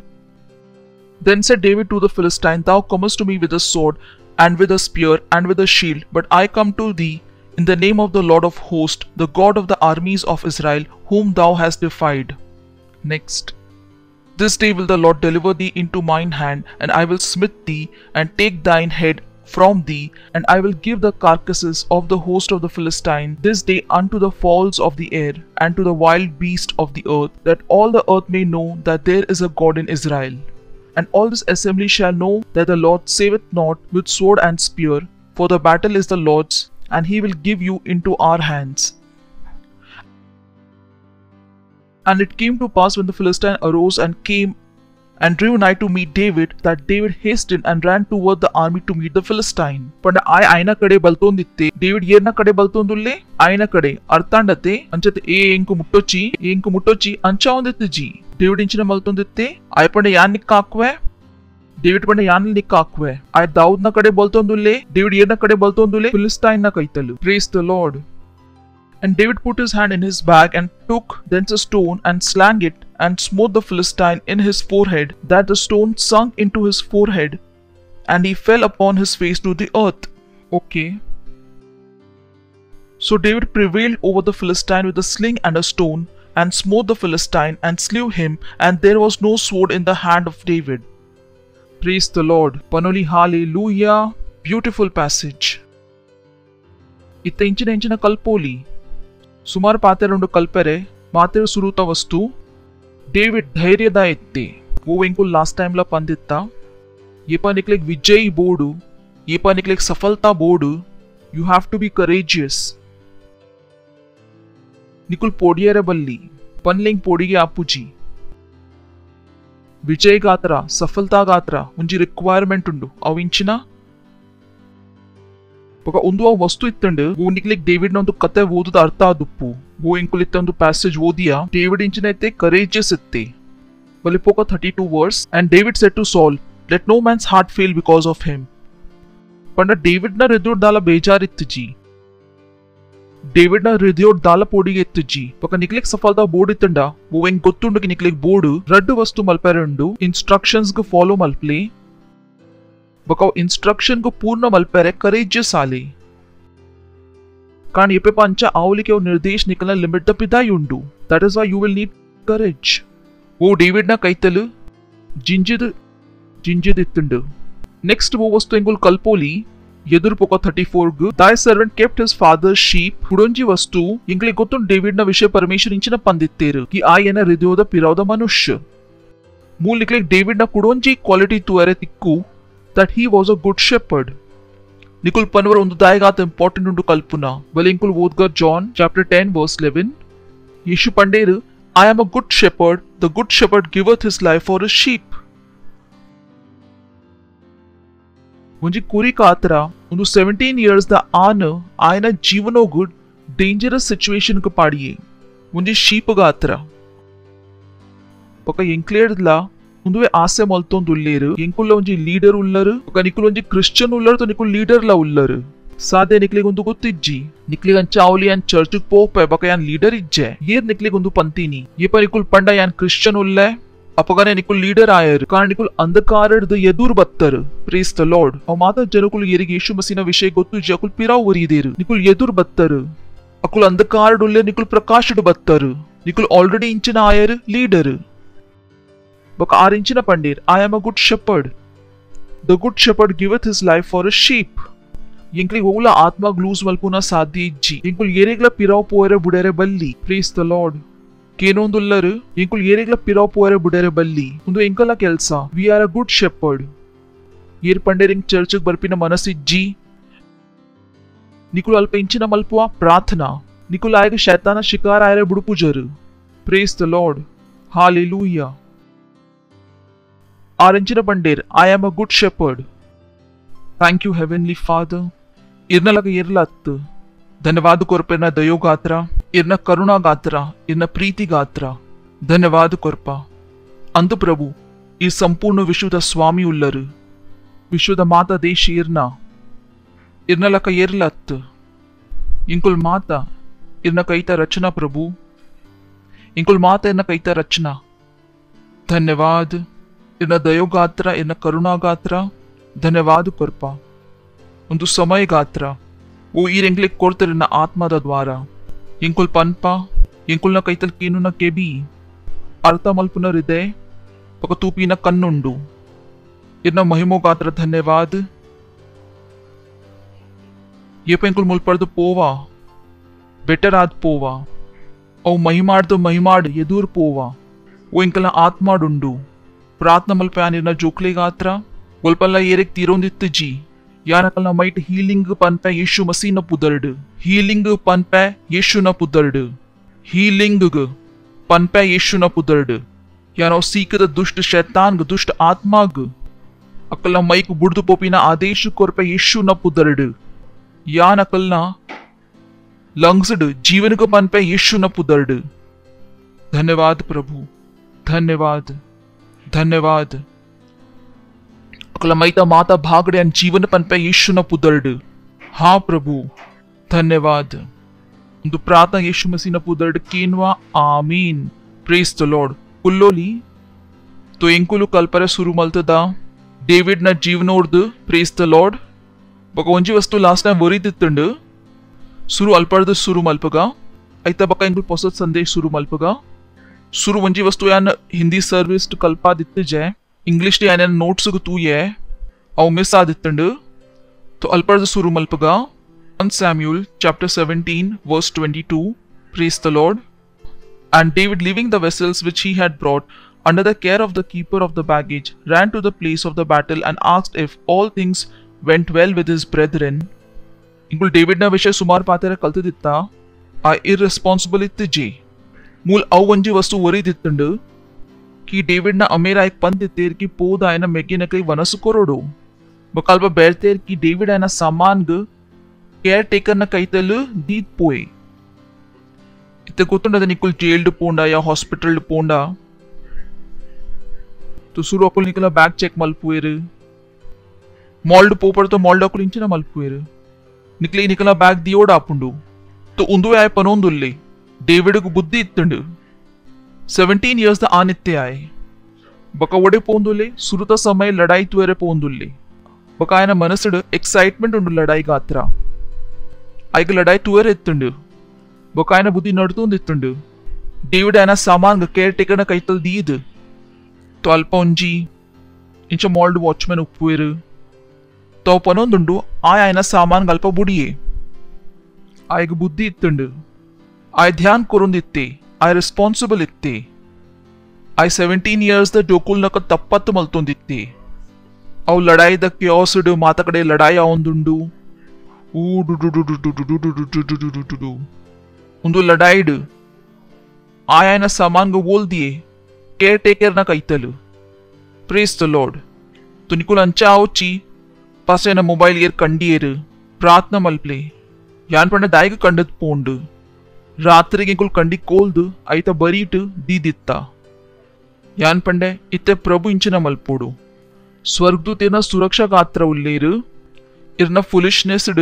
Then said David to the Philistine, Thou comest to me with a sword, and with a spear, and with a shield, but I come to thee in the name of the Lord of hosts, the God of the armies of Israel, whom thou hast defied. Next. This day will the Lord deliver thee into mine hand, and I will smite thee, and take thine head from thee, and I will give the carcasses of the host of the Philistine this day unto the fowls of the air, and to the wild beasts of the earth, that all the earth may know that there is a God in Israel. And all this assembly shall know that the Lord saveth not with sword and spear, for the battle is the Lord's, and he will give you into our hands. And it came to pass when the Philistine arose and came and drew nigh to meet David, that David hastened and ran toward the army to meet the Philistine. Panda aina kade baltonditte David yerna kade baltondulle aina kade artandate anchate enku muttochi ancha onditte ji David inchina baltonditte ay panda yan nikkakwe David panda yan nikkakwe ay Daud na kade baltondulle David yerna kade baltondulle Philistine na kaitalu. Praise the Lord. And David put his hand in his bag and took thence a stone and slang it and smote the Philistine in his forehead, that the stone sunk into his forehead, and he fell upon his face to the earth. Okay. So David prevailed over the Philistine with a sling and a stone, and smote the Philistine and slew him, and there was no sword in the hand of David. Praise the Lord. Panoli hallelujah. Beautiful passage. Itta inchina kalpoli. ಸುಮಾರು ಪಾತೆರೊಂಡು ಕಲ್ಪರೆ ಮಾತೆರು ಸುರುತ ವಸ್ತು David ಧೈರ್ಯದ ಎತ್ತೆ ಓ ಎಂಕು last time ला पंदित्ता येपा निकलेक विजयी बोर्डु येपा निकलेक सफलता बोर्डु you have to be courageous निकुल पोडियरे बल्ली पनलिंग पोडिगे आपुजी विजय गात्र सफलता गात्र उंजी रिक्वायरमेंट उंडु अविंचिना ಪಕ ಒಂದು ಆ ವಸ್ತು ಇತ್ತಂಡು ಓ ನಿಕ್ಲಿಕ್ ಡೇವಿಡ್ ನ ಒಂದು ಕತೆ ಓದುದ ಅರ್ಥ ಆದುಪ್ಪು ಓ ಎಂಕುಲಿತ್ತ ಒಂದು ಪ್ಯಾಸೇಜ್ ಓದಿಯಾ ಡೇವಿಡ್ ಇಂಚಿನೈತೆ ಕರೇಜಿಯಸ್ ಇತ್ತೆ ಬಲಿ ಪೋಕ 32 verse and David said to Saul let no man's heart fail because of him ಪಂಡ ಡೇವಿಡ್ ನ ಹೃದಯ ದಾಲ ಬೇಜಾರಿತ್ತು ಜಿ ಡೇವಿಡ್ ನ ಹೃದಯ ದಾಲ ಪೋಡಿಗೆ ಇತ್ತು ಜಿ ಪಕ ನಿಕ್ಲಿಕ್ ಸಫಲತಾ ಬೋರ್ಡ್ ಇತ್ತಂಡ ಓ ಎಂಕ್ ಗೊತ್ತುಂಡು ನಿಕ್ಲಿಕ್ ಬೋರ್ಡ್ ರಡ್ಡು ವಸ್ತು ಮಲ್ಪೆರಂಡು ಇನ್ಸ್ಟ್ರಕ್ಷನ್ಸ್ ಗೆ ಫಾಲೋ ಮಲ್ಪ್ಲೆ बकाव इंस्ट्रक्शन को पूर्ण मलपेरे करेजियस आले कारण ये पे पंचा आवली के निर्देश निकलना लिमिट द पिदाई उंडू that is why you will need courage वो डेविड ना कईतलु जिंजिद इत्तुंडु नेक्स्ट वो वस्तु इंगुल कल्पोली ಎದುರು ಪೊಕ 34 thy servant kept his father's sheep ಹುಡೊಂಜಿ ವಸ್ತು ಇಂಗ್ಲಿ ಗೊತ್ತುಂಡು ಡೇವಿಡ್ ನ ವಿಷಯ ಪರಮೇಶ್ವರ ಇಂಚಿನ ಪಂದಿತ್ತೇರು ಕಿ ಆಯನ ಹೃದಯದ ಪಿರಾವದ ಮನುಷ್ಯ ಮೂಲ್ ನಿಕ್ಲೆ ಡೇವಿಡ್ ನ ಕುಡೊಂಜಿ quality ತುವರೆ ತಿಕ್ಕು that he was a good shepherd. Nikul panwar undu daegat important undu kalpuna. Velinkul vodgar John chapter 10 verse 11. Yeshu panderu, I am a good shepherd. The good shepherd giveth his life for his sheep. Unji kuri katra undu 17 years the honor aina jivano good dangerous situation ku padiye. Unji sheep gatra. Paka inclared la ಮುಂದುವೆ ಆಸೆ ಮಲ್ತೊಂದುಲ್ಲೇರು ಎಂಕುಲ್ಲ ಒಂಜಿ leader ಉಲ್ಲರು ನಿಕುಲ್ ಒಂಜಿ Christian ಉಲ್ಲರು ತೊ ನಿಕುಲ್ leader ಲ ಉಲ್ಲರು ಸಾದೆ ನಿಕ್ಲಿಗೆ ಒಂದು ಗೊತ್ತಿಜ್ಜಿ ನಿಕ್ಲಿಗೆ ಅಂಚ ಅವಲಿ ಯಾನ್ church ಪೋಪೆ ಬಕ ಯಾನ್ ಲೀಡರ್ ಇಜ್ಜೆ ಏರ್ ನಿಕ್ಲಿಗೆ ಒಂದು ಪಂತೀನಿ ಏಪ ನಿಕುಲ್ ಪಂಡ ಯಾನ್ ಕ್ರಿಶ್ಚಿಯನ್ ಉಲ್ಲೆ ಅಪಗನೆ ನಿಕುಲ್ ಲೀಡರ್ ಆಯರ್ ಕಾರಣ ನಿಕುಲ್ ಅಂಧಕಾರದ ಎದುರು ಬತ್ತರ್ ಪ್ರೇಸ್ ದ ಲಾರ್ಡ್ ಅವ್ ಮಾತ ಜನಕುಲ್ ಎರಿಗೆ ಯೇಸು ಮಸಿನ ವಿಷಯ ಗೊತ್ತು ಜಕುಲ್ ಪಿರಾವ್ ಒರಿದೇರು ನಿಕುಲ್ ಎದುರು ಬತ್ತರ್ ಅಕುಲ್ ಅಂಧಕಾರಡ್ ಉಲ್ಲೆ ನಿಕುಲ್ ಪ್ರಕಾಶಡ್ ಬತ್ತರ್ ನಿಕುಲ್ ಆಲ್ರೆಡಿ ಇಂಚಿನ ಆಯರ್ ಲೀಡರ್ ಬಕ 6 ಇಂಚಿನ ಪಂಡೇರ್ I am a good shepherd the good shepherd giveth his life for a sheep ಎಂಕ್ಲಿ ಹೋಗ್ಲ ಆತ್ಮ ಗ್ಲೂಸ್ ಮಲ್ಪುನ ಸಾಧ್ಯ ಇಜ್ಜಿ ಎಂಕುಲ್ ಏರೆಗ್ಲ ಪಿರಾವ್ ಪೋರೆ ಬುಡರೆ ಬಲ್ಲಿ ಪ್ರೇಸ್ ದ ಲಾರ್ಡ್ ಕೇನೊಂದುಲ್ಲರು ಎಂಕುಲ್ ಏರೆಗ್ಲ ಪಿರಾವ್ ಪೋರೆ ಬುಡರೆ ಬಲ್ಲಿ ಒಂದು ಎಂಕಲ ಕೆಲ್ಸ we are a good shepherd ಏರ್ ಪಂಡೇರಿಂಗ್ ಚರ್ಚ್ ಬರ್ಪಿನ ಮನಸ್ಸಿಜ್ಜಿ ನಿಕುಲ್ ಅಲ್ಪ ಇಂಚಿನ ಮಲ್ಪುವ ಪ್ರಾರ್ಥನಾ ನಿಕುಲ್ ಆಯಗ ಶೈತಾನ ಶಿಕಾರ ಆಯರೆ ಬುಡುಪುಜರು ಪ್ರೇಸ್ ದ ಲಾರ್ಡ್ ಹಾಲೆಲೂಯಾ 6 ಇಂಚಿನ ಪಂಡೇರ್ I am a good shepherd thank you heavenly father ಇರ್ನಲಗ ಇರ್ಲತ್ ಧನ್ಯವಾದ ಕೊರ್ಪೆನ ದಯೋಗಾತ್ರ ಇರ್ನ ಕರುಣಾಗಾತ್ರ ಇರ್ನ ಪ್ರೀತಿಗಾತ್ರ ಧನ್ಯವಾದ ಕೊರ್ಪ ಅಂದು ಪ್ರಭು ಈ ಸಂಪೂರ್ಣ ವಿಶ್ವದ ಸ್ವಾಮಿ ಉಲ್ಲರು ವಿಶ್ವದ ಮಾತಾ ದೇಶ ಇರ್ನಲಕ ಇರ್ಲತ್ ಇಂಕುಲ್ ಮಾತಾ ಇರ್ನ ಕೈತ ರಚನಾ ಪ್ರಭು ಇಂಕುಲ್ ಮಾತಾ ಇರ್ನ ಕೈತ ರಚನಾ ಧನ್ಯವಾದ ಇರ್ನ ದಯೋಗಾತ್ರ ಇರ್ನ ಕರುಣಾಗಾತ್ರ ಧನ್ಯವಾದ ಕೊರ್ಪ ಒಂದು ಸಮಯಗಾತ್ರ ಓ ಈ ರೆಂಗ್ಲಿಕ್ ಕೊಡ್ತರಿನ ಆತ್ಮದ ದ್ವಾರ ಇಂಕುಲ್ ಪನ್ಪ ಇಂಕುಲ್ನ ಕೈತಲ್ ಕೀನುನ ಕೆಬಿ ಅರ್ಥ ಮಲ್ಪುನ ಹೃದಯ ಪಕ ತೂಪಿನ ಕಣ್ಣುಂಡು ಇರ್ನ ಮಹಿಮೋಗಾತ್ರ ಧನ್ಯವಾದ ಏಪ ಇಂಕುಲ್ ಮುಲ್ಪಡ್ದು ಪೋವಾ ಬೆಟರ್ ಆದ್ ಪೋವಾ ಅವು ಮಹಿಮಾಡ್ ಎದೂರ್ ಪೋವಾ ಓ ಇಂಕಲ್ನ ಆತ್ಮಾಡುಂಡು ಪ್ರಾರ್ಥನ ಮಲ್ಪ ಯಾನಿರ್ನ ಜೋಕ್ಲೆಗಾತ್ರ ಒಲ್ಪಲ್ಲ ಏರೆಕ್ ತೀರೊಂದಿತ್ತು ಜಿ ಯಾನಕಲ್ನ ಮೈಟ್ ಹೀಲಿಂಗ್ ಪನ್ಪೆ ಯೇಸು ಮಸೀನ ಪುದರ್ಡ್ ಹೀಲಿಂಗ್ ಪನ್ಪೆ ಯೇಸುನ ಪುದರ್ಡ್ ಹೀಲಿಂಗ್ ಪನ್ಪೆ ಯೇಸುನ ಪುದರ್ಡ್ ಯಾನೋ ಸೀಕದ ದುಷ್ಟ ಶೈತಾನ್ಗ್ ದುಷ್ಟ ಆತ್ಮಾಗ್ ಅಕಲ್ನ ಮೈಕ್ ಬುಡ್ದು ಪೋಪಿನ ಆದೇಶ ಕೊರ್ಪೆ ಯೇಸುನ ಪುದರ್ಡ್ ಯಾನಕಲ್ನ ಲಂಗ್ಸ್ಡ್ ಜೀವನಗ ಪನ್ಪೆ ಯೇಸುನ ಪುದರ್ಡ್ ಧನ್ಯವಾದ ಪ್ರಭು ಧನ್ಯವಾದ ಧನ್ಯವಾದ अकला मैता माता भागड़े अन जीवन पनपे यीशु न पुदर्ड हाँ प्रभु धन्यवाद ಒಂದು ಪ್ರಾರ್ಥನಾ ಯೇಸು ಮಸೀನ ಪುದರ್ಡ್ ಕೇನ್ವಾ ಆಮೀನ್ ಪ್ರೇಸ್ ದ ಲಾರ್ಡ್ ಕುಲ್ಲೋಲಿ तो ಎಂಕುಲು ಕಲ್ಪರೆ ಸುರು ಮಲ್ತದ ಡೇವಿಡ್ ನ ಜೀವನೋರ್ದು ಪ್ರೇಸ್ ದ ಲಾರ್ಡ್ ಬಕ ಒಂಜಿ ವಸ್ತು ಲಾಸ್ಟ್ ಟೈಮ್ ವರಿದಿತ್ತಂಡು ಸುರು ಅಲ್ಪರ್ದು ಸುರು ಮಲ್ಪಗ ಐತ ಬಕ ಎಂಕುಲು ಪೊಸತ್ ಸಂದೇಶ ಸುರು ಮಲ್ಪಗ ಸುರು ಒಂಜಿ ವಸ್ತು ಯಾನ್ ಹಿಂದಿ ಸರ್ವಿಸ್ ಕಲ್ಪಾದಿತ್ತು ಜೆ इंग्लिश यान नोट्स तू ये अव मिस आदित्तंड तो अल्पर्द सुरु मल्पगा 1 Samuel chapter 17 verse 22 praise the Lord and David leaving the vessels which he had brought under the care of the keeper of the baggage ran to the place of the battle and asked if all things went well with his brethren इंकुल David ना विषय सुमार पातेरा कल्त दित्ता आ irresponsible इत्ते जे मूल अव वंजी वस्तु worry दित्तंड कि डेविड ना अमेरा एक पंत तेर की पोद आयना मेगी न कई वनस कोरोडो बकाल्बा बैरतेर की डेविड आयना सामान ग केयर टेकर न कईतल दीद पोए इत्ते गोतुंडद निकुल जेल्ड पोंडा या हॉस्पिटल पोंडा तो सुरू अकुल निकला बैग चेक मलपुएर मॉल्ड पोपर तो मॉल्ड अकुल इंचिना मलपुएर निकला बैग दियोड आपुंडू तो उंदुवे आय पनोंदुल्ले डेविड को बुद्धि इत्तंड 17 years ದ ಆನಿತ್ಯ ಆಯ್ ಬಕ ಒಡೆ ಪೋಂದುಲ್ಲೆ ಸುರುತ ಸಮಯ ಲಡಾಯಿ ತುವೆರೆ ಪೋಂದುಲ್ಲೆ ಬಕ ಆಯನ ಮನಸ್ಸಡು ಎಕ್ಸೈಟ್ಮೆಂಟ್ ಉಂಡು ಲಡಾಯಿ ಗಾತ್ರ ಆಯ್ಗ ಲಡಾಯಿ ತುವೆರೆ ಇತ್ತುಂಡು ಬಕ ಆಯನ ಬುದ್ಧಿ ನಡ್ತುಂದು ಇತ್ತುಂಡು ಡೇವಿಡ್ ಆಯನ ಸಾಮಾನ್ ಕೇರ್ ಟೇಕರ್ನ ಕೈತಲ್ ದೀದ್ तो ಅಲ್ಪ ಒಂಜಿ ಇಂಚ ಮಾಲ್ಡ್ ವಾಚ್ಮನ್ ಉಪ್ಪುವೆರು तो ಪನೊಂದುಂಡು ಆಯನ ಸಾಮಾನ್ ಅಲ್ಪ ಬುಡಿಯೆ ಆಯ್ಗ ಬುದ್ಧಿ ಇತ್ತುಂಡು ಆಯ್ Dhyan ಕೊರೊಂದಿತ್ತೆ I responsible itte. I 17 years the डोकुल नक तप्पत मल्तोंदित्ते. अव लड़ाई द क्योसड माता कड़े लड़ाई आउंदुंडु. ऊ डु डु डु डु डु डु डु डु डु डु डु डु डु. उंदु लड़ाईड. आया न सामान गो बोल दिए. केयर टेकर न कईतल. Praise the Lord. तो निकुल अंचा आओची. पासे न मोबाइल येर कंडियर. प्रार्थना मल्पले. यान पण्ण दायग कंडत पोंड. ರಾತ್ರಿಗೆ ಇಂಕುಲ್ ಕಂಡಿ ಕೋಲ್ದು ಐತ ಬರೀಟ್ ದೀದಿತ್ತ ಯಾನ್ ಪಂಡೆ ಇತ್ತೆ ಪ್ರಭು ಇಂಚಿನ ಮಲ್ಪೋಡು ಸ್ವರ್ಗದೂತೇನ ಸುರಕ್ಷಾ ಗಾತ್ರ ಉಲ್ಲೇರು ಇರ್ನ ಫುಲಿಶ್ನೆಸ್ಡ್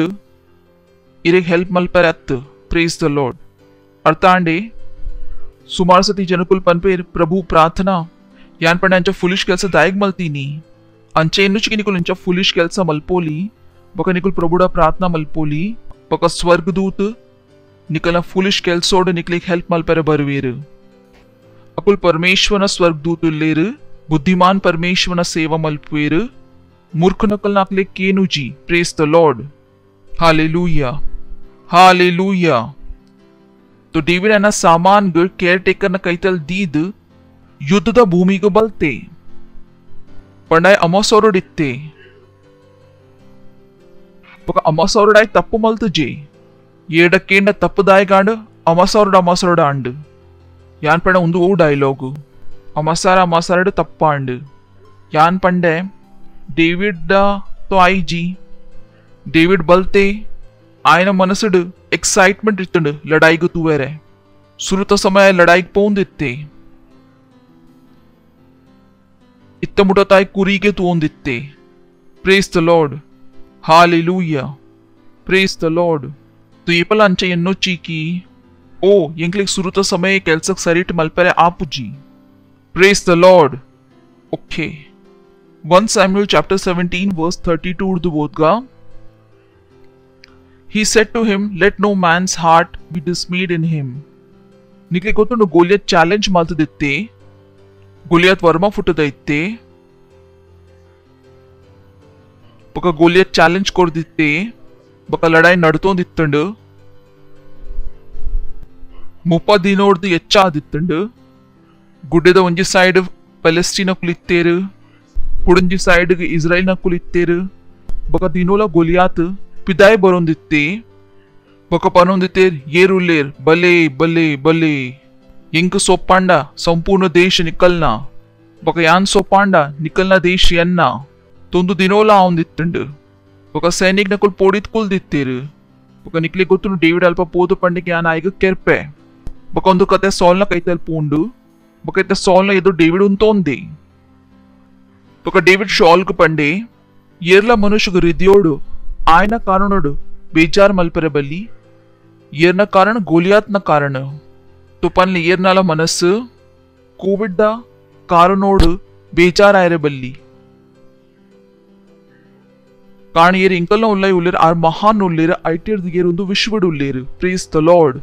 ಇರಿಗೆ ಹೆಲ್ಪ್ ಮಲ್ಪರತ್ ಪ್ರೇಸ್ ದ ಲಾರ್ಡ್ ಅರ್ಥ ಅಂಡೆ ಸುಮಾರು ಸತಿ ಜನಕುಲ್ ಪನ್ಪೇರ್ ಪ್ರಭು ಪ್ರಾರ್ಥನಾ यान पण यांच्या फुलिश ಕೆಲಸ ದಾಯಿಗ್ ಮಲ್ತೀನಿ ಅಂಚೆ ಇನ್ನುಚಿಗೆ ನಿಕುಲ್ ಇಂಚ ಫುಲಿಶ್ ಕೆಲಸ ಮಲ್ಪೋಲಿ ಬಕ ನಿಕುಲ್ ಪ್ರಭುಡ ಪ್ರಾರ್ಥನಾ ಮಲ್ಪೋಲಿ ಬಕ ಸ್ವರ್ಗದೂತ ನಿಕಲ್ನ ಫುಲಿಶ್ ಕೆಲಸೋಡು ನಿಕ್ಲಿಗೆ ಹೆಲ್ಪ್ ಮಲ್ಪರೆ ಬರುವೇರು ಅಕುಲ್ ಪರಮೇಶ್ವರನ ಸ್ವರ್ಗದೂತುಲ್ಲೇರು ಬುದ್ಧಿಮಾನ್ ಪರಮೇಶ್ವರನ ಸೇವಾ ಮಲ್ಪುವೇರು ಮೂರ್ಖ ನಕಲ್ ನಾಕ್ಲೆ ಕೇನುಜಿ praise the Lord hallelujah hallelujah तो डेविड एना सामान ग केयर टेकर न कैतल दीद युद्धದ ಭೂಮಿಗೆ ಬಲ್ತೆ ಪಂಡಾಯ ಅಮಸೋರಡಿತ್ತೆ ಪಕ ಅಮಸೋರಡಾಯ ತಪ್ಪು ಮಲ್ತಜೆ ಏಡಕ್ಕೇಂಡ ತಪ್ಪದಾಯಗಾಂಡ ಅಮಸೋರಡ ಅಂಡ್ ಯಾನ್ ಪಂಡ ಒಂದು ಓ ಡೈಲಾಗು ಅಮಸಾರಡು ತಪ್ಪಾಂಡ್ ಯಾನ್ ಪಂಡೆ डेविड तो आई जी डेविड बलते आयन मनसड एक्साइटमेंट इत्तंड लड़ाईग तुवेरे सुरुत समय लड़ाईग पोंदित्ते इत्त मुटताय कुरीगे तुओंदित्ते praise the Lord hallelujah praise the Lord तो येपल अंचे एन्नो चीकी ओ ಎಂಕ್ಲಿಗ್ ಸುರುತ ಸಮಯ ಕೆಲಸಕ್ಕೆ ಸರಿಟ್ ಮಲ್ಪರೆ ಆಪುಜಿ praise the lord okay 1 Samuel chapter 17 verse 32 urdu bodga he said to him let no man's heart be dismayed in him nikle gotundu Goliath challenge maltaditte Goliath ವರ್ಮ ಫುಟದೈತ್ತೆ ಬಕ Goliath challenge ಕೊರ್ದಿತ್ತೆ ಬಕ ಲಡಾಯಿ ನಡ್ತೋಂದಿತ್ತಂಡು ಮುಪ್ಪ ದಿನೋರ್ದು ಎಚ್ಚಾದಿತ್ತಂಡು ಗುಡ್ಡೆದ ಒಂಜಿ ಸೈಡ್ ಪ್ಯಾಲೆಸ್ಟೀನ ಕುಲಿತ್ತೇರು पुडंजी साइड इस्राइल ना कुलित्तेर बका दिनोला Goliath पिदाय बरोंदित्ते बका पनोंदित्तेर येरुल्लेर बले बले बले इंक सोपांडा संपूर्ण देश निकलना बका यान सोपांडा निकलना देश यन्ना तोंदु दिनोला आउंदित्तंड बका सैनिक नकुल पोडित कुलदित्तेर बका निकले गोतुनु डेविड अल्प पोदु पंडिಗೆ यान आयग केर्पे बका ಒಂದು ಕತೆ ಸಾಲ್ನ ಕೈತಲ್ ಪೂಂಡು ಬಕ ಇತ್ತ ಸಾಲ್ನ ಎದು डेविड ಉಂತೋಂದೆ ఒక డేవిడ్ షాల్కు పండే ఏర్ల మనుషుకు రిద్యోడు ఆయన కారణోడు ಬೇಜಾರ್ ಮಲ್ಪರೆ ಬಲ್ಲಿ ಏರ್ನ ಕಾರಣ ಗೋಲಿಯಾತ್ನ ಕಾರಣ ತುಪನ್ಲಿ ಏರ್ನಾಲ ಮನಸ್ಸು ಕೋವಿಡ್ದ ಕಾರಣೋಡು ಬೇಜಾರ್ ಆಯ್ರೆ ಬಲ್ಲಿ ಕಾರಣ ಏರ್ ಇಂಕಲ್ನ ಉಲ್ಲೈ ಉಲ್ಲೇರು ಆರ್ ಮಹಾನ್ ಉಲ್ಲೇರು ಐಟಿಯರ್ದ ಏರೊಂದು ವಿಶ್ವಡ್ ಉಲ್ಲೇರು ಪ್ರೇಸ್ ದ ಲಾರ್ಡ್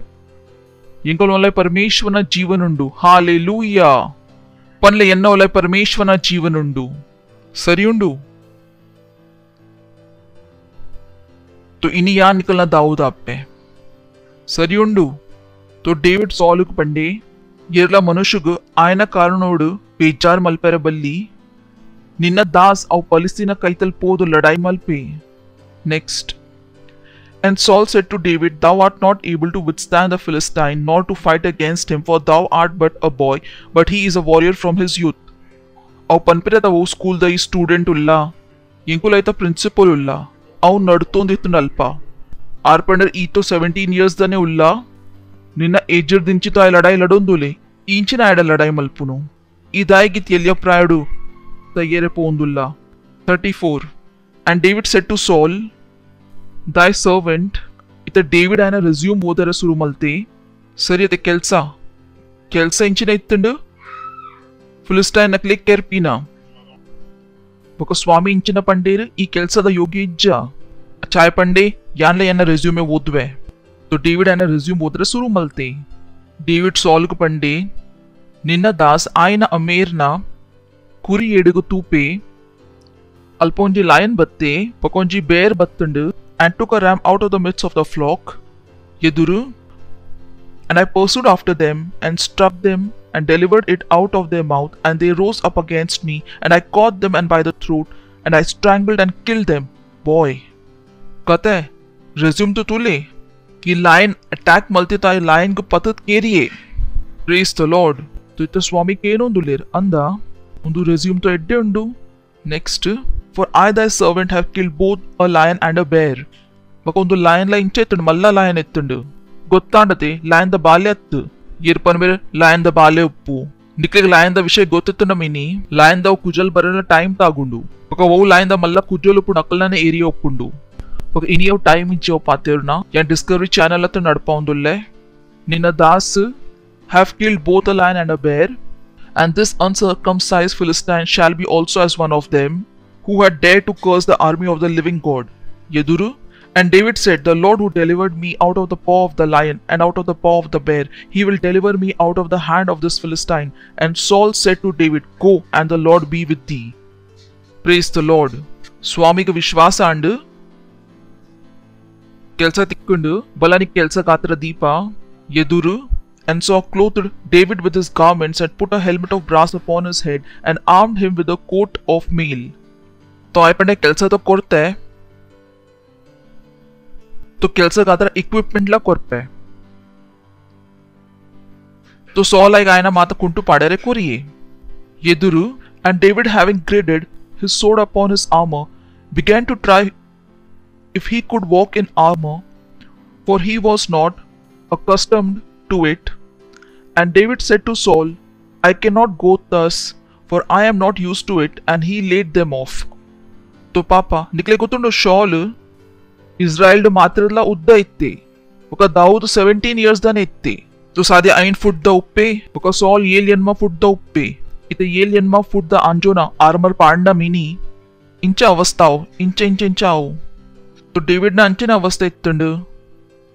ಇಂಕಲ್ ಉಲ್ಲೈ ಪರಮೇಶ್ವರನ ಜೀವನುಂಡು ಹಾಲೆಲೂಯಾ पनले एन्न ओलय परमेश्वरನ ಜೀವನುಂಡು ಸರಿಯುಂಡು तो इनी या निकलना दाऊद आपे सरियुंडु तो डेविड सॉलुक पंडे येर्ला मनुष्यगु आयन कारणोडु ಬೇಜಾರ್ ಮಲ್ಪೆರೆ ಬಲ್ಲಿ ನಿನ್ನ ದಾಸ್ ಅವ್ ಫಲಿಸ್ತೀನ ಕೈತಲ್ ಪೋದು ಲಡಾಯಿ ಮಲ್ಪೆ next And Saul said to David, thou art not able to withstand the Philistine, nor to fight against him, for thou art but a boy, but he is a warrior from his youth. Aw panpirata wo school da student ulla, yinkulaiта principal ulla, aw nadtondittu nalpa. Arpander ito 17 years dane ulla, ninna aged dinchito ay ladai ladondule, inchina ayda ladai malpuno. Idaigit yelya prayadu, tayere pondulla. 34. And David said to Saul, thy servant ita David ayana resume ಓದರ ಶುರು ಮಲ್ತೆ ಸರಿ ಅತೆ ಕೆಲಸ ಇಂಚಿನ ಇತ್ತಂಡು ಫಿಲಿಸ್ಟೈನ್ ನಕ್ಲೆ ಕೆರ್ಪಿನ ಬಕ ಸ್ವಾಮಿ ಇಂಚಿನ ಪಂಡೇರು ಈ ಕೆಲಸದ ಯೋಗ್ಯ ಇಜ್ಜ ಚಾಯ್ ಪಂಡೆ ಯಾನ್ಲೆ ಯನ್ನ ರೆಸ್ಯೂಮೆ ಓದ್ವೆ तो डेविड ayana resume ಓದರ ಶುರು ಮಲ್ತೆ डेविड सॉल ಕು ಪಂಡೆ ನಿನ್ನ ದಾಸ್ ಆಯನ ಅಮೇರ್ನ ಕುರಿ ಎಡುಗು ತೂಪೆ ಅಲ್ಪೊಂಜಿ ಲಯನ್ ಬತ್ತೆ ಪಕೊಂಜಿ ಬೇರ್ ಬತ್ತಂಡು and took a ram out of the midst of the flock, Yeduru, and I pursued after them, and struck them, and delivered it out of their mouth, and they rose up against me, and I caught them and by the throat, and I strangled and killed them. Boy, kate, resume to tule, ki lion attack maltita lion ku patat keriye. Praise the Lord. To ita swami kenondulir anda, undu resume to edde undu. Next, for I thy servant have killed both a lion and a bear. Bakondu lion la inchettund malla lion ettundu. Gottandate lion da bale attu. Yerpan mere lion da bale uppu. Niklige lion da ವಿಷಯ ಗೊತ್ತಿತ್ತುಂಡ ಮಿನಿ lion da ಕುಜಲ್ ಬರಲ time ತಾಗುಂಡು. ಬಕ ವೋ lion da ಮಲ್ಲ ಕುಜಲ್ ಉಪ್ಪು ನಕಲ್ನ area ಒಪ್ಪುಂಡು. ಬಕ ಇನಿಯೋ ಟೈಮ್ ಇಜ್ಜೋ ಪಾತೆರ್ನ ಯಾ ಡಿಸ್ಕವರಿ ಚಾನೆಲ್ ಅತ್ತ ನಡ್ಪೌಂದುಲ್ಲೆ. ನಿನ್ನ Das have killed both a lion and a bear. and this uncircumcised Philistine shall be also as one of them, who had dared to curse the army of the living God. Yeduru. And David said, The Lord who delivered me out of the paw of the lion and out of the paw of the bear, he will deliver me out of the hand of this Philistine. And Saul said to David, Go, and the Lord be with thee. Praise the Lord. Swamiga Vishwasa and Kelsa Tikkundu, Balani Kelsa Katra Deepa, Yeduru, and Saul clothed David with his garments and put a helmet of brass upon his head and armed him with a coat of mail. तो आपने केल्सा तो करते हैं तो केल्सा कातर equipment ला करपे तो sol like आयना माता कुंटू पाड़े रे कोरिये Yeduru, and David having girded his sword upon his armor began to try if he could walk in armor, for he was not accustomed to it. And David said to Saul, I cannot go thus, for I am not used to it, and he laid them off. तो पापा निकले गोतुंडो shawl इस्राएल मात्रला उद्दा इत्ते ఒక దావూదు 17 years దానే ఇత్తే तो सादे आइन foot द उप्पे ఒక सॉल येल यन्मा फुट द उप्पे इते येल यन्मा फुट द आंजोना आर्मर पांडा मिनी इंच अवस्थाओ इंचाओ तो डेविड ना अंचिन अवस्था इत्तंडु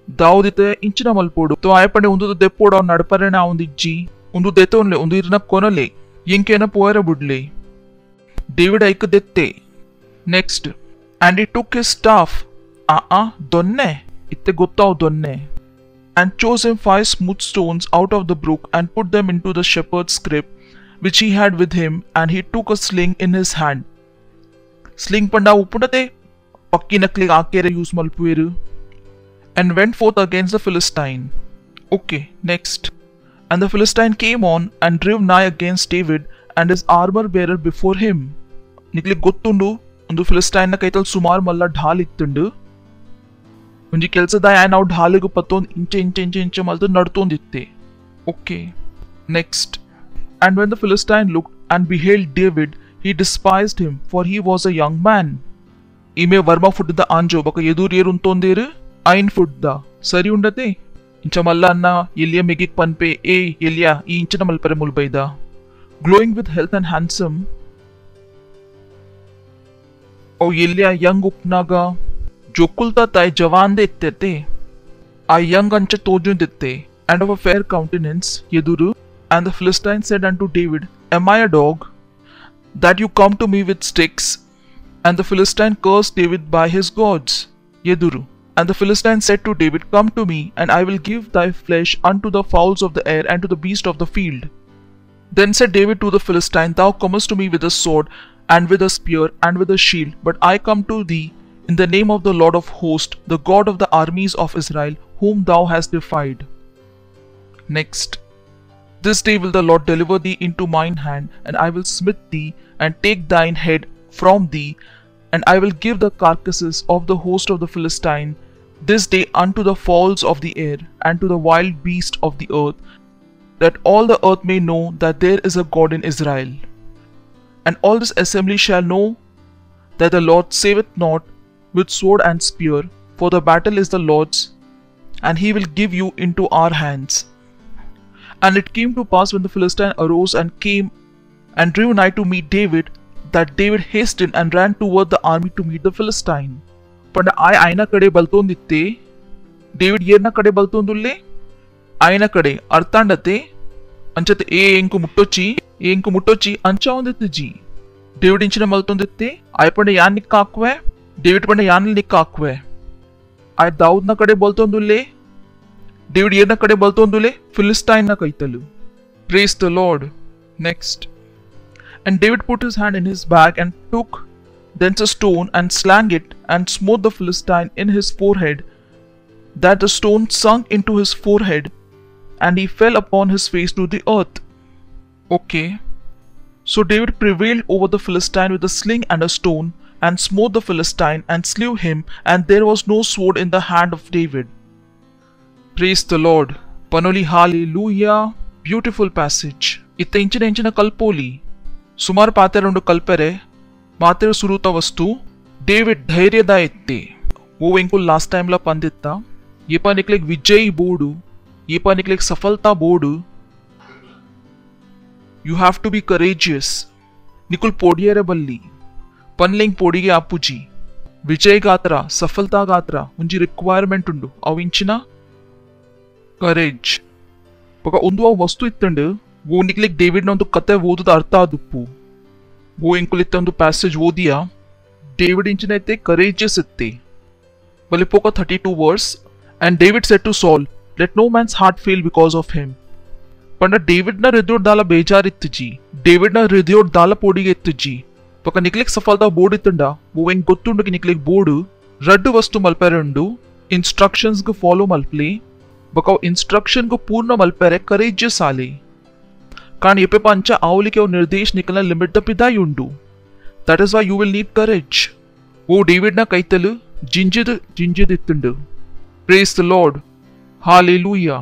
दाऊद इते इंचिನ ಮಲ್ಪೋಡು तो ಆಯಪಂಡೆ ಉಂದು ದೆಪ್ಪೋಡ ನಡಪರೆನ ಉಂದಿಜ್ಜಿ ಉಂದು ದೆತೋನ್ಲೆ ಉಂದು ಇರ್ನ ಕೊನಲೆ ಎಂಕೆನ ಪೋಯರ ಬುಡ್ಲೆ David ಐಕ ದೆತ್ತೆ Next, and he took his staff, donne, itte gottav donne, and chose him 5 smooth stones out of the brook and put them into the shepherd's scrip which he had with him, and he took a sling in his hand. Sling panda upundate, pakki nakli akere use malpueru, and went forth against the Philistine. Okay, next. And the Philistine came on and drew nigh against David and his armor bearer before him. Nikli gottundu ಒಂದು ಫಿಲಿಸ್ಟೈನ್ ಕೈತಲ್ ಸುಮಾರು ಮಲ್ಲ ಢಾಲ್ ಇತ್ತುಂಡು ಒಂಜಿ ಕೆಲಸದಾಯ ನಾವು ಢಾಲಿಗೆ ಪತ್ತೊಂದು ಇಂಚೆ ಮಲ್ದು ನಡ್ತೊಂದಿತ್ತೆ okay next and when the Philistine looked and beheld David he despised him for he was a young man ఈమె వర్మ ఫుడ్ ద ఆంజో బక ఎదురు ఏరుంతోందేరు ఐన్ ఫుడ్ ద సరి ఉండతే ఇంచ మల్ల అన్న ఎలియా మెగిక్ పన్పే ఏ ఎలియా ఈ ఇంచన మల్పరే ముల్బైద glowing with health and handsome और येलिया यंग उपनागा जोकुलता ताई जवान दे इत्ते आ यंग अंच तोजु दित्ते and of a fair countenance Yeduru and the Philistine said unto David am I a dog that you come to me with sticks and the Philistine cursed David by his gods Yeduru and the Philistine said to David come to me and I will give thy flesh unto the fowls of the air and to the beasts of the field then said David to the Philistine thou comest to me with a sword and with a spear and with a shield, but I come to thee in the name of the Lord of hosts, the God of the armies of Israel, whom thou hast defied. Next. This day will the Lord deliver thee into mine hand, and I will smite thee, and take thine head from thee, and I will give the carcasses of the host of the Philistine this day unto the fowls of the air, and to the wild beasts of the earth, that all the earth may know that there is a God in Israel. And all this assembly shall know that the Lord saveth not with sword and spear, for the battle is the Lord's, and he will give you into our hands. And it came to pass when the Philistine arose and came and drew nigh to meet David, that David hastened and ran toward the army to meet the Philistine. पण आयना कडे बलतोन दित्ते David येरना कडे बलतोन दुल्ले आयना कडे अर्थांडते अंचते ए इंकु मुट्टोची अंचाउंदित्ते जी David इंचिನ ಮಲ್ತೊಂದಿತ್ತೆ ಆಯಪಂಡೆ ಯಾನ್ ನಿಕ್ಕ ಹಾಕ್ವೆ David पंडे यान निಕ್ಕ ಹಾಕ್ವೆ ಆಯ दाऊद ನ ಕಡೆ ಬಲ್ತೊಂದುಲ್ಲೆ डेविड येरना कड़े बलतोंदुले फिलिस्टाइन ना कईतलु praise the Lord next and David put his hand in his bag and took thence a stone and slang it and smote the Philistine in his forehead that the stone sunk into his forehead and he fell upon his face to the earth. Okay, so David prevailed over the Philistine with a sling and a stone and smote the Philistine and slew him, and there was no sword in the hand of David. Praise the Lord. Panoli hallelujah. Beautiful passage. इत्ते इंचिನ कल्पोली सुमार पाते रंडु कल्परे माते सुरुता वस्तु David धैर्यदा इत्ते वो इंकु last time ला पंदित्ता ये पा निकलेक विजयी बोर्डु ये पा निकलेक सफलता बोर्डु You have to be courageous. ನಿಕುಲ್ ಪೋಡಿಯರೆ ಬಲ್ಲಿ ಪನ್ಲಿಂಗ್ ಪೋಡಿಗೆ ಆಪುಜಿ ವಿಜಯ್ ಗಾತ್ರ ಸಫಲತಾ ಗಾತ್ರ ಒಂಜಿ ರಿಕ್ವೈರ್ಮೆಂಟ್ ಉಂಡು ಅವು ಇಂಚಿನ ಕರೇಜ್ ಬೊಕ ಒಂದು ಅವು ವಸ್ತು ಇತ್ತಂಡು ಓ ನಿಕ್ಲಿಕ್ ಡೇವಿಡ್ ನ ಒಂದು ಕತೆ ಓದುದ ಅರ್ಥ ಆದುಪ್ಪು ಓ ಎಂಕುಲಿತ್ತ ಒಂದು ಪ್ಯಾಸೇಜ್ ಓದಿಯಾ ಡೇವಿಡ್ ಇಂಚಿನ ಐತೆ ಕರೇಜಿಯಸ್ ಇತ್ತೆ ಬಲಿ ಪೋಕ 32 verse and David said to Saul, let no man's heart fail because of him. Panda David ना हृदयों डाला बेजार इत्तजी डेविड ना हृदयों डाला पोड़ी के इत्तजी पका निकलेक सफलता बोर्ड इत्तंडा वो वेंग गोत्तुंडु की निकलेक बोर्ड रड्डु वस्तु मल्पेरंडु इंस्ट्रक्शंस को फॉलो मल्पले बका इंस्ट्रक्शन को पूर्ण मल्पेरे करेजियस आले कारण ये पे पंचा आवली के निर्देश निकलना लिमिट द पिदाई उंडु that is why you will need courage वो डेविड ना कईतलु जिंजिद इत्तंडु praise the Lord hallelujah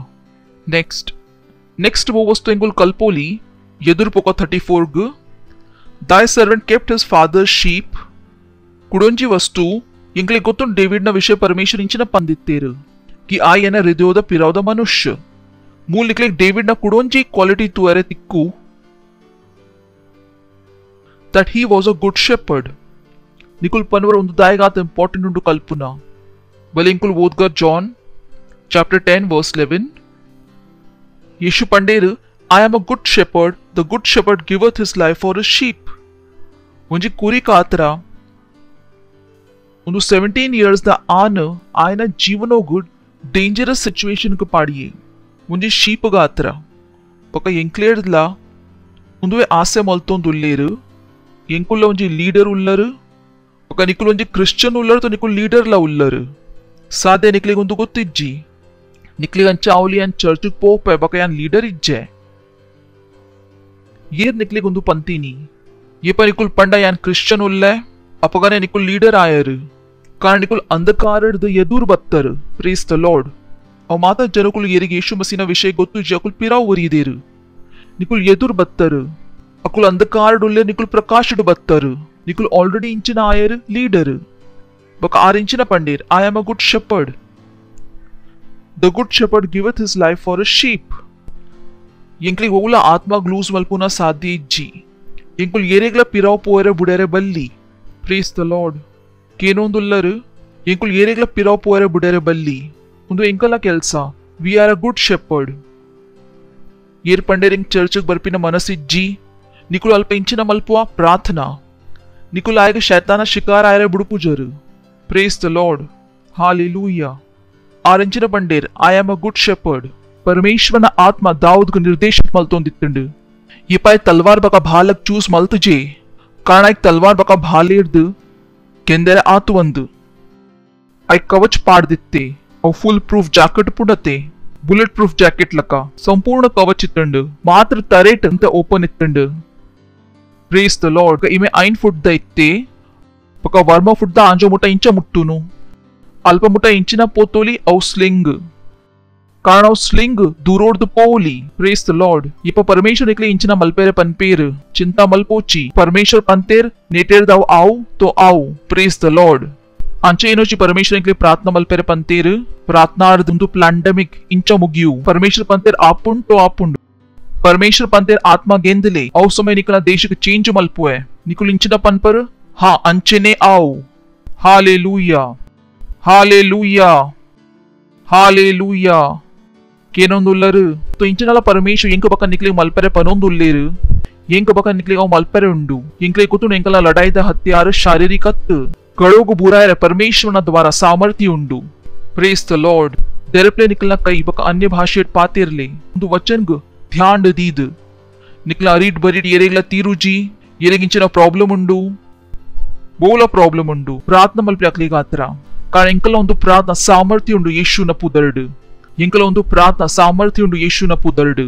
next वो वस्तु इंगुल कल्पोली यदुर पोका 34 गु thy servant kept his father's sheep कुडोंजी वस्तु इंगले गोतुन डेविड ना विषय परमेश्वर इंचिना पंदित्तेरु कि आयना हृदयोद पिरावद मनुष्य मूल निकले डेविड ना कुडोंजी क्वालिटी तुअरे तिक्कु that he was a good shepherd निकुल पनवर उंदु दायगात इंपॉर्टेंट उंडु कल्पुना बलिंकुल वोदगर जॉन chapter 10 verse 11 यीशु पंडेरु I am a good shepherd the good shepherd giveth his life for his sheep ಒಂಜಿ ಕುರಿ ಕಾತರ ಒಂದು 17 years ದ ಆಯನ ಜೀವನೋಗು ಡೇಂಜರಸ್ ಸಿಚುವೇಶನ್ ಕು ಪಾಡಿಯೆ ಒಂಜಿ ಶೀಪ್ ಗಾತ್ರ ಪಕ ಎಂಕ್ಲೇರ್ಲ ಒಂದುವೆ ಆಸೆ ಮಲ್ತೊಂದುಲ್ಲೇರು ಎಂಕುಲ್ಲ ಒಂಜಿ ಲೀಡರ್ ಉಲ್ಲರು ಪಕ ನಿಕುಲ್ ಒಂಜಿ ಕ್ರಿಶ್ಚಿಯನ್ ಉಲ್ಲರು ತೊ ನಿಕುಲ್ ಲೀಡರ್ ಲ ಉಲ್ಲರು सादे निकले गुंतु गोत्तिज्जी निकले अंच आवली अन चर्च पोप बका यान लीडर इज्जे येर निकले गुंतु पंतीनी ये पर निकुल पंडा यान क्रिश्चियन उल्ले अपगाने निकुल लीडर आयर कारण निकुल अंधकारद यदूर बत्तर प्रेज द लॉर्ड अव माता जनकुल येरिगे यीशु मसीह विषय गोत्तुज्जी अकुल पिराव वरीदेरु निकुल यदूर बत्तर अकुल अंधकारड उल्ले निकुल प्रकाशड बत्तर निकुल ऑलरेडी इंचिन आयर लीडर बक आरिंचिना पंडेर I am a good shepherd the good shepherd giveth his life for his sheep ಎಂಕ್ಲಿ ಓಲ ಆತ್ಮ ಗ್ಲೂಸ್ ಮಲ್ಪುನ ಸಾಧ್ಯ ಇಜ್ಜಿ ಎಂಕುಲ್ ಏರೆಗ್ಲ ಪಿರಾವ್ ಪೋಯರೆ ಬುಡರೆ ಬಲ್ಲಿ ಪ್ರೇಸ್ ದ ಲಾರ್ಡ್ ಕೇನೊಂದುಲ್ಲರು ಎಂಕುಲ್ ಏರೆಗ್ಲ ಪಿರಾವ್ ಪೋಯರೆ ಬುಡರೆ ಬಲ್ಲಿ ಒಂದು ಎಂಕಲ ಕೆಲಸ we are a good shepherd ಏರ್ पंडेरिंग ಚರ್ಚ್ಗೆ ಬರ್ಪಿನ ಮನಸ್ಸಿಜ್ಜಿ ನಿಕುಲ್ ಅಲ್ಪ ಇಂಚಿನ ಮಲ್ಪುವ ಪ್ರಾರ್ಥನಾ ನಿಕುಲ್ ಆಯಗ ಶೈತಾನ ಶಿಕಾರ ಆಯರೆ ಬುಡುಪುಜರು praise the Lord hallelujah ಆರಂಚಿನ Pander I am a good shepherd परमेश्वरನ ಆತ್ಮ ದಾವೂದ್ ಕು ನಿರ್ದೇಶಿತ ಮಲ್ತೊಂದಿತ್ತಂಡು ಈ ಪಾಯ ತಲ್ವಾರ್ ಬಕ ಭಾಲಕ್ ಚೂಸ್ ಮಲ್ತಜೆ ಕಾರಣ ಐಕ್ ತಲ್ವಾರ್ ಬಕ ಭಾಲೇರ್ದು ಕೆಂದೆರೆ ಆತು ಒಂದು ಐ ಕವಚ್ ಪಾಡ್ದಿತ್ತೆ ಅವು ಫುಲ್ ಪ್ರೂಫ್ ಜಾಕೆಟ್ ಪುಡತೆ ಬುಲೆಟ್ ಪ್ರೂಫ್ ಜಾಕೆಟ್ ಲಕ ಸಂಪೂರ್ಣ ಕವಚ್ ಇತ್ತಂಡು ಮಾತ್ರ ತರೇಟ್ ಅಂತ ಓಪನ್ ಇತ್ತಂಡು praise the Lord ಇಮೆ 9 ಫುಟ್ ದ ಇತ್ತೆ पका वर्मा फुट दा आंजो मुटा इंचा मुट्टुनु अल्प मुटा इंचिना पोतोली औ स्लिंग कारण औ स्लिंग दूरोड पोली प्रेज द लॉर्ड ये परमेश्वर निकले इंचिना मलपेरे पनपेर चिंता मलपोची परमेश्वर पंतेर नेटेर दाव आउ तो आउ प्रेज द लॉर्ड अंचे इनोची परमेश्वर निकले प्रार्थना मलपेरे पंतेर प्रार्थनार्धुंदु प्लांडमिक इंचा मुगियु परमेश्वर पंतेर आपुंड तो आपुंड परमेश्वर पंतेर आत्मा गेंदले औ समय निकला देश के चेंज मलपुए निकुल इंचिना पनपर हाँ अंचने आओ हालेलुया हालेलुया हालेलुया केनोंदुल्लरु तो इंचनाल परमेश्वर ಎಂಕ ಬಕ ನಿಕ್ಲೆ ಮಲ್ಪರೆ ಪನೊಂದುಲ್ಲೇರು ಎಂಕ ಬಕ ನಿಕ್ಲೆ ಅವ ಮಲ್ಪರೆ ಉಂಡು ಎಂಕ್ಲೆ ಕುತುನ ಎಂಕಲ ಲಡಾಯಿದ ಹತ್ಯಾರ ಶಾರೀರಿಕತ್ ಕಳೋಗು ಬುರಾಯರ परमेश्वरನ द्वारा सामर्थ्य ಉಂಡು प्रेज द लॉर्ड देरप्ले निकलना कई बक अन्य भाषेट पातेरले ಒಂದು ವಚನ್ಗ ಧ್ಯಾನ ದೀದ್ ನಿಕ್ಲ ರೀಡ್ ಬರಿಡ್ ಏರೆಗ್ಲ ತೀರುಜಿ ಏರೆಗಿಂಚಿನ ಪ್ರಾಬ್ಲಮ್ ಉಂಡು ಬೋಲ ಪ್ರಾಬ್ಲಮ್ ಉಂಡು ಪ್ರಾರ್ಥನೆ ಮಲ್ಪೆ ಅಕ್ಲಿಗ ಆತರ ಕಾರಣ ಎಂಕಲ ಒಂದು ಪ್ರಾರ್ಥನಾ ಸಾಮರ್ಥ್ಯ ಉಂಡು ಯೇಸುನ ಪುದರ್ಡ್ ಎಂಕಲ ಒಂದು ಪ್ರಾರ್ಥನಾ ಸಾಮರ್ಥ್ಯ ಉಂಡು ಯೇಸುನ ಪುದರ್ಡ್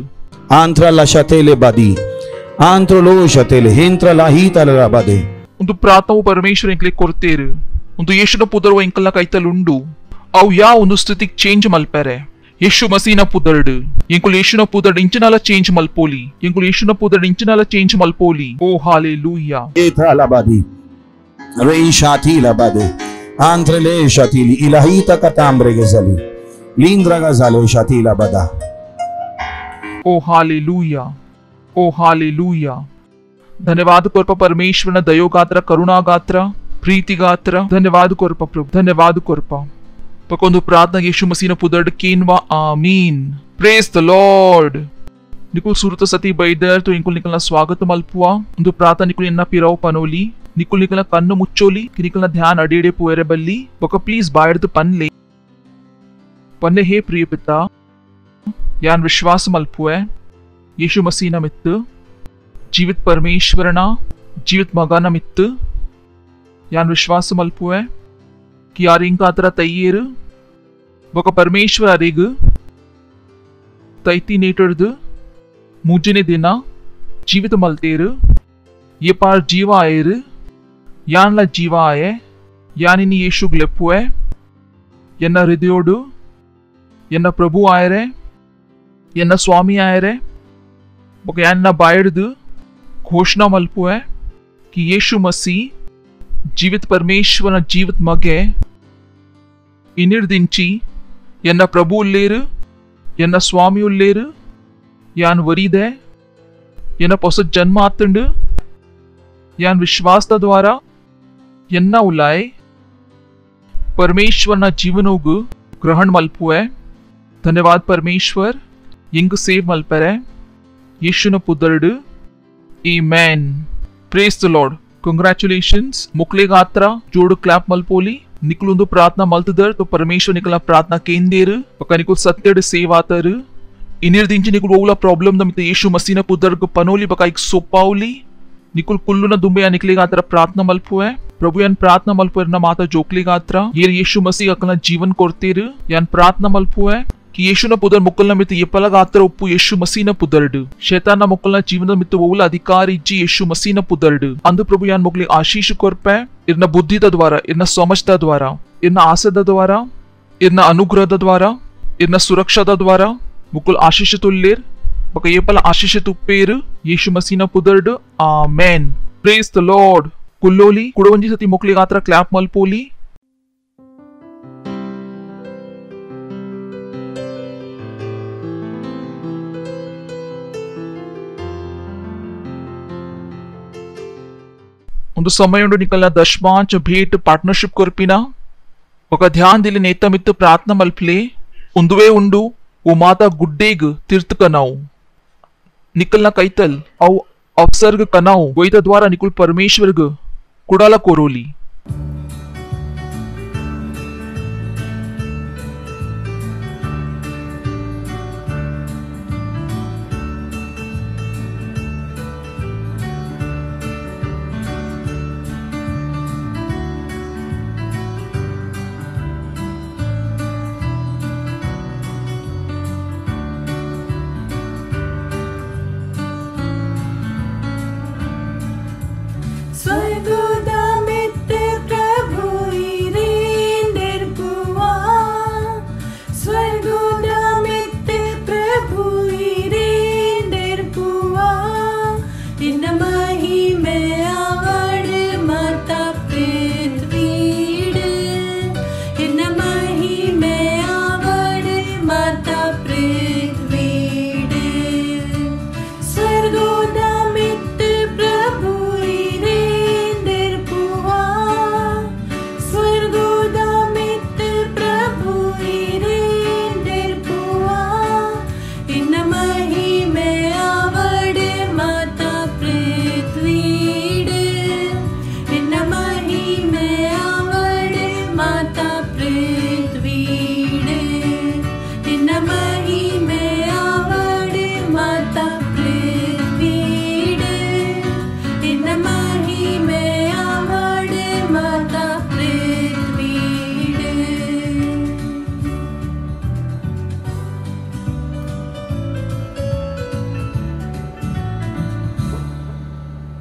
ಆಂತ್ರ ಲಶತೆಲೆ ಬದಿ ಆಂತ್ರ ಲೋಶತೆಲೆ ಹೇಂತ್ರ ಲಹೀತಲ ಬದೆ ಒಂದು ಪ್ರಾರ್ಥನವು ಪರಮೇಶ್ವರ ಎಂಕಲೆ ಕೊರ್ತೆರು ಒಂದು ಯೇಸುನ ಪುದರ್ವ ಎಂಕಲ ಕೈತಲ್ ಉಂಡು ಅವು ಯಾವ ಒಂದು ಸ್ಥಿತಿಗೆ ಚೇಂಜ್ ಮಲ್ಪೆರೆ ಯೇಸು ಮಸೀನ ಪುದರ್ಡ್ ಎಂಕುಲ್ ಯೇಸುನ ಪುದರ್ಡ್ ಇಂಚನಾಲ ಚೇಂಜ್ ಮಲ್ಪೋಲಿ ಎಂಕುಲ್ ಯೇಸುನ ಪುದರ್ಡ್ ಇಂಚನಾಲ ಚೇಂಜ್ ಮಲ್ಪೋಲಿ ಓ ಹಾಲೆಲೂಯಾ ಏಥಲ ಬದಿ Rei Shatil abade, Antrele Shatili, Ilahita Katambre Gazali, Lindra Gazale Shatil abada. Oh hallelujah. ओ हालेलूया. ಧನ್ಯವಾದ ಕೊರಪ ಪರಮೇಶ್ವರನ ದಯೋಗಾತ್ರ ಕರುಣಾಗಾತ್ರ ಪ್ರೀತಿಗಾತ್ರ ಧನ್ಯವಾದ ಕೊರಪ ಪ್ರಭು ಧನ್ಯವಾದ ಕೊರಪ ಪಕೊಂದು ಪ್ರಾರ್ಥನಾ ಯೇಸು ಮಸೀನ ಪುದರ್ಡ್ ಕೇನ್ವಾ ಆಮೀನ್. Praise the Lord. निकुल सुरत सती बैदर तो इनकुल निकलना स्वागत मल्पुआ उन्दु प्रार्थना निकुल इन्ना पिराव पनोली निकुल निकलना कन्नु मुच्चोली कि निकलना ध्यान अडेडे पुएरे बल्ली बका प्लीज बायर्द पन्ने हे प्रिय पिता यान विश्वास मल्पुए यीशु मसीह मित्त जीवित परमेश्वरना जीवित मगाना मित्त यान विश्वास मल्पुए कि यारिंग का अतरा तैयेर बका परमेश्वर अरेग तैती नेटर्द मुझे दिना जीवित मलतेर ये पार जीवा आयर यान ला जीवा आये यानी नी यीशु ग्लेपुए यन्ना हृदयोडु यन्ना प्रभु आयरे यन्ना स्वामी आयरे बक यान्ना बायर्द घोषणा मल्पुए कि यीशु मसीह जीवित परमेश्वर जीवित मगे इनिर्दिंची यन्ना प्रभु उल्लेर यन्ना स्वामी उल्लेर यान वरीदे यन पोस जन्म आतंड यान विश्वास द्वारा यन्ना उलाय परमेश्वर ना जीवनोग ग्रहण मल्पुए. धन्यवाद परमेश्वर इंग सेव मल्परे यीशु न पुदर्ड आमेन. Praise the Lord. कंग्रेचुलेशंस. मुक्ले गात्रा जोड़ क्लैप मल्पोली निकुलुंदु प्रार्थना मल्तदर तो परमेश्वर निकला प्रार्थना केंदेर पका निकुल सत्यड सेव आतर इनिर्दिंची निकुल ओला प्रॉब्लम द मित यीशु मसीह न पुदर्ग पनोली बका एक सोपाउली निकुल कुल्लुना दुंबे निकलेगा आतर प्रार्थना मल्पुए प्रभु यान प्रार्थना मल्पुए न माता जोकलेगा आतर ये यीशु मसीह अकला जीवन कोर्तेर यान प्रार्थना मल्पुए कि यीशु न पुदर मुक्कलना मित येपलगा आतर उप्पु यीशु मसीह न पुदर्ड शैतान न मुक्कलना जीवन मित ओला अधिकारी जी यीशु मसीह न पुदर्ड अंदु प्रभु यान मुक्ले आशीष कोर्पे इरना बुद्धिद द्वारा इरना समझद द्वारा इरना आसद द्वारा इरना अनुग्रहद द्वारा इरना सुरक्षाद द्वारा मुकुल आशीष तुल्लेर बका ये पल आशीष तुप्पेर यीशु मसीह न पुदर्ड आमेन. Praise the Lord. कुल्लोली कुडवंजी सती मुक्ली गात्रा क्लैप मल्पोली ಒಂದು ಸಮಯ ನಿಕಲ್ನ ದಶಮಾಂಶ ಭೇಟ್ ಪಾರ್ಟ್ನರ್ಶಿಪ್ ಕೊರ್ಪಿನ ఒక ध्यान दिले नेता मित्त प्रार्थना मल्पले उंदुवे उंडु वो माता गुड्डेग तीर्थ कनाऊ निकलना कैतल औ अवसर्ग कनाऊ वैत द्वारा निकुल परमेश्वर कुडाला कोरोली.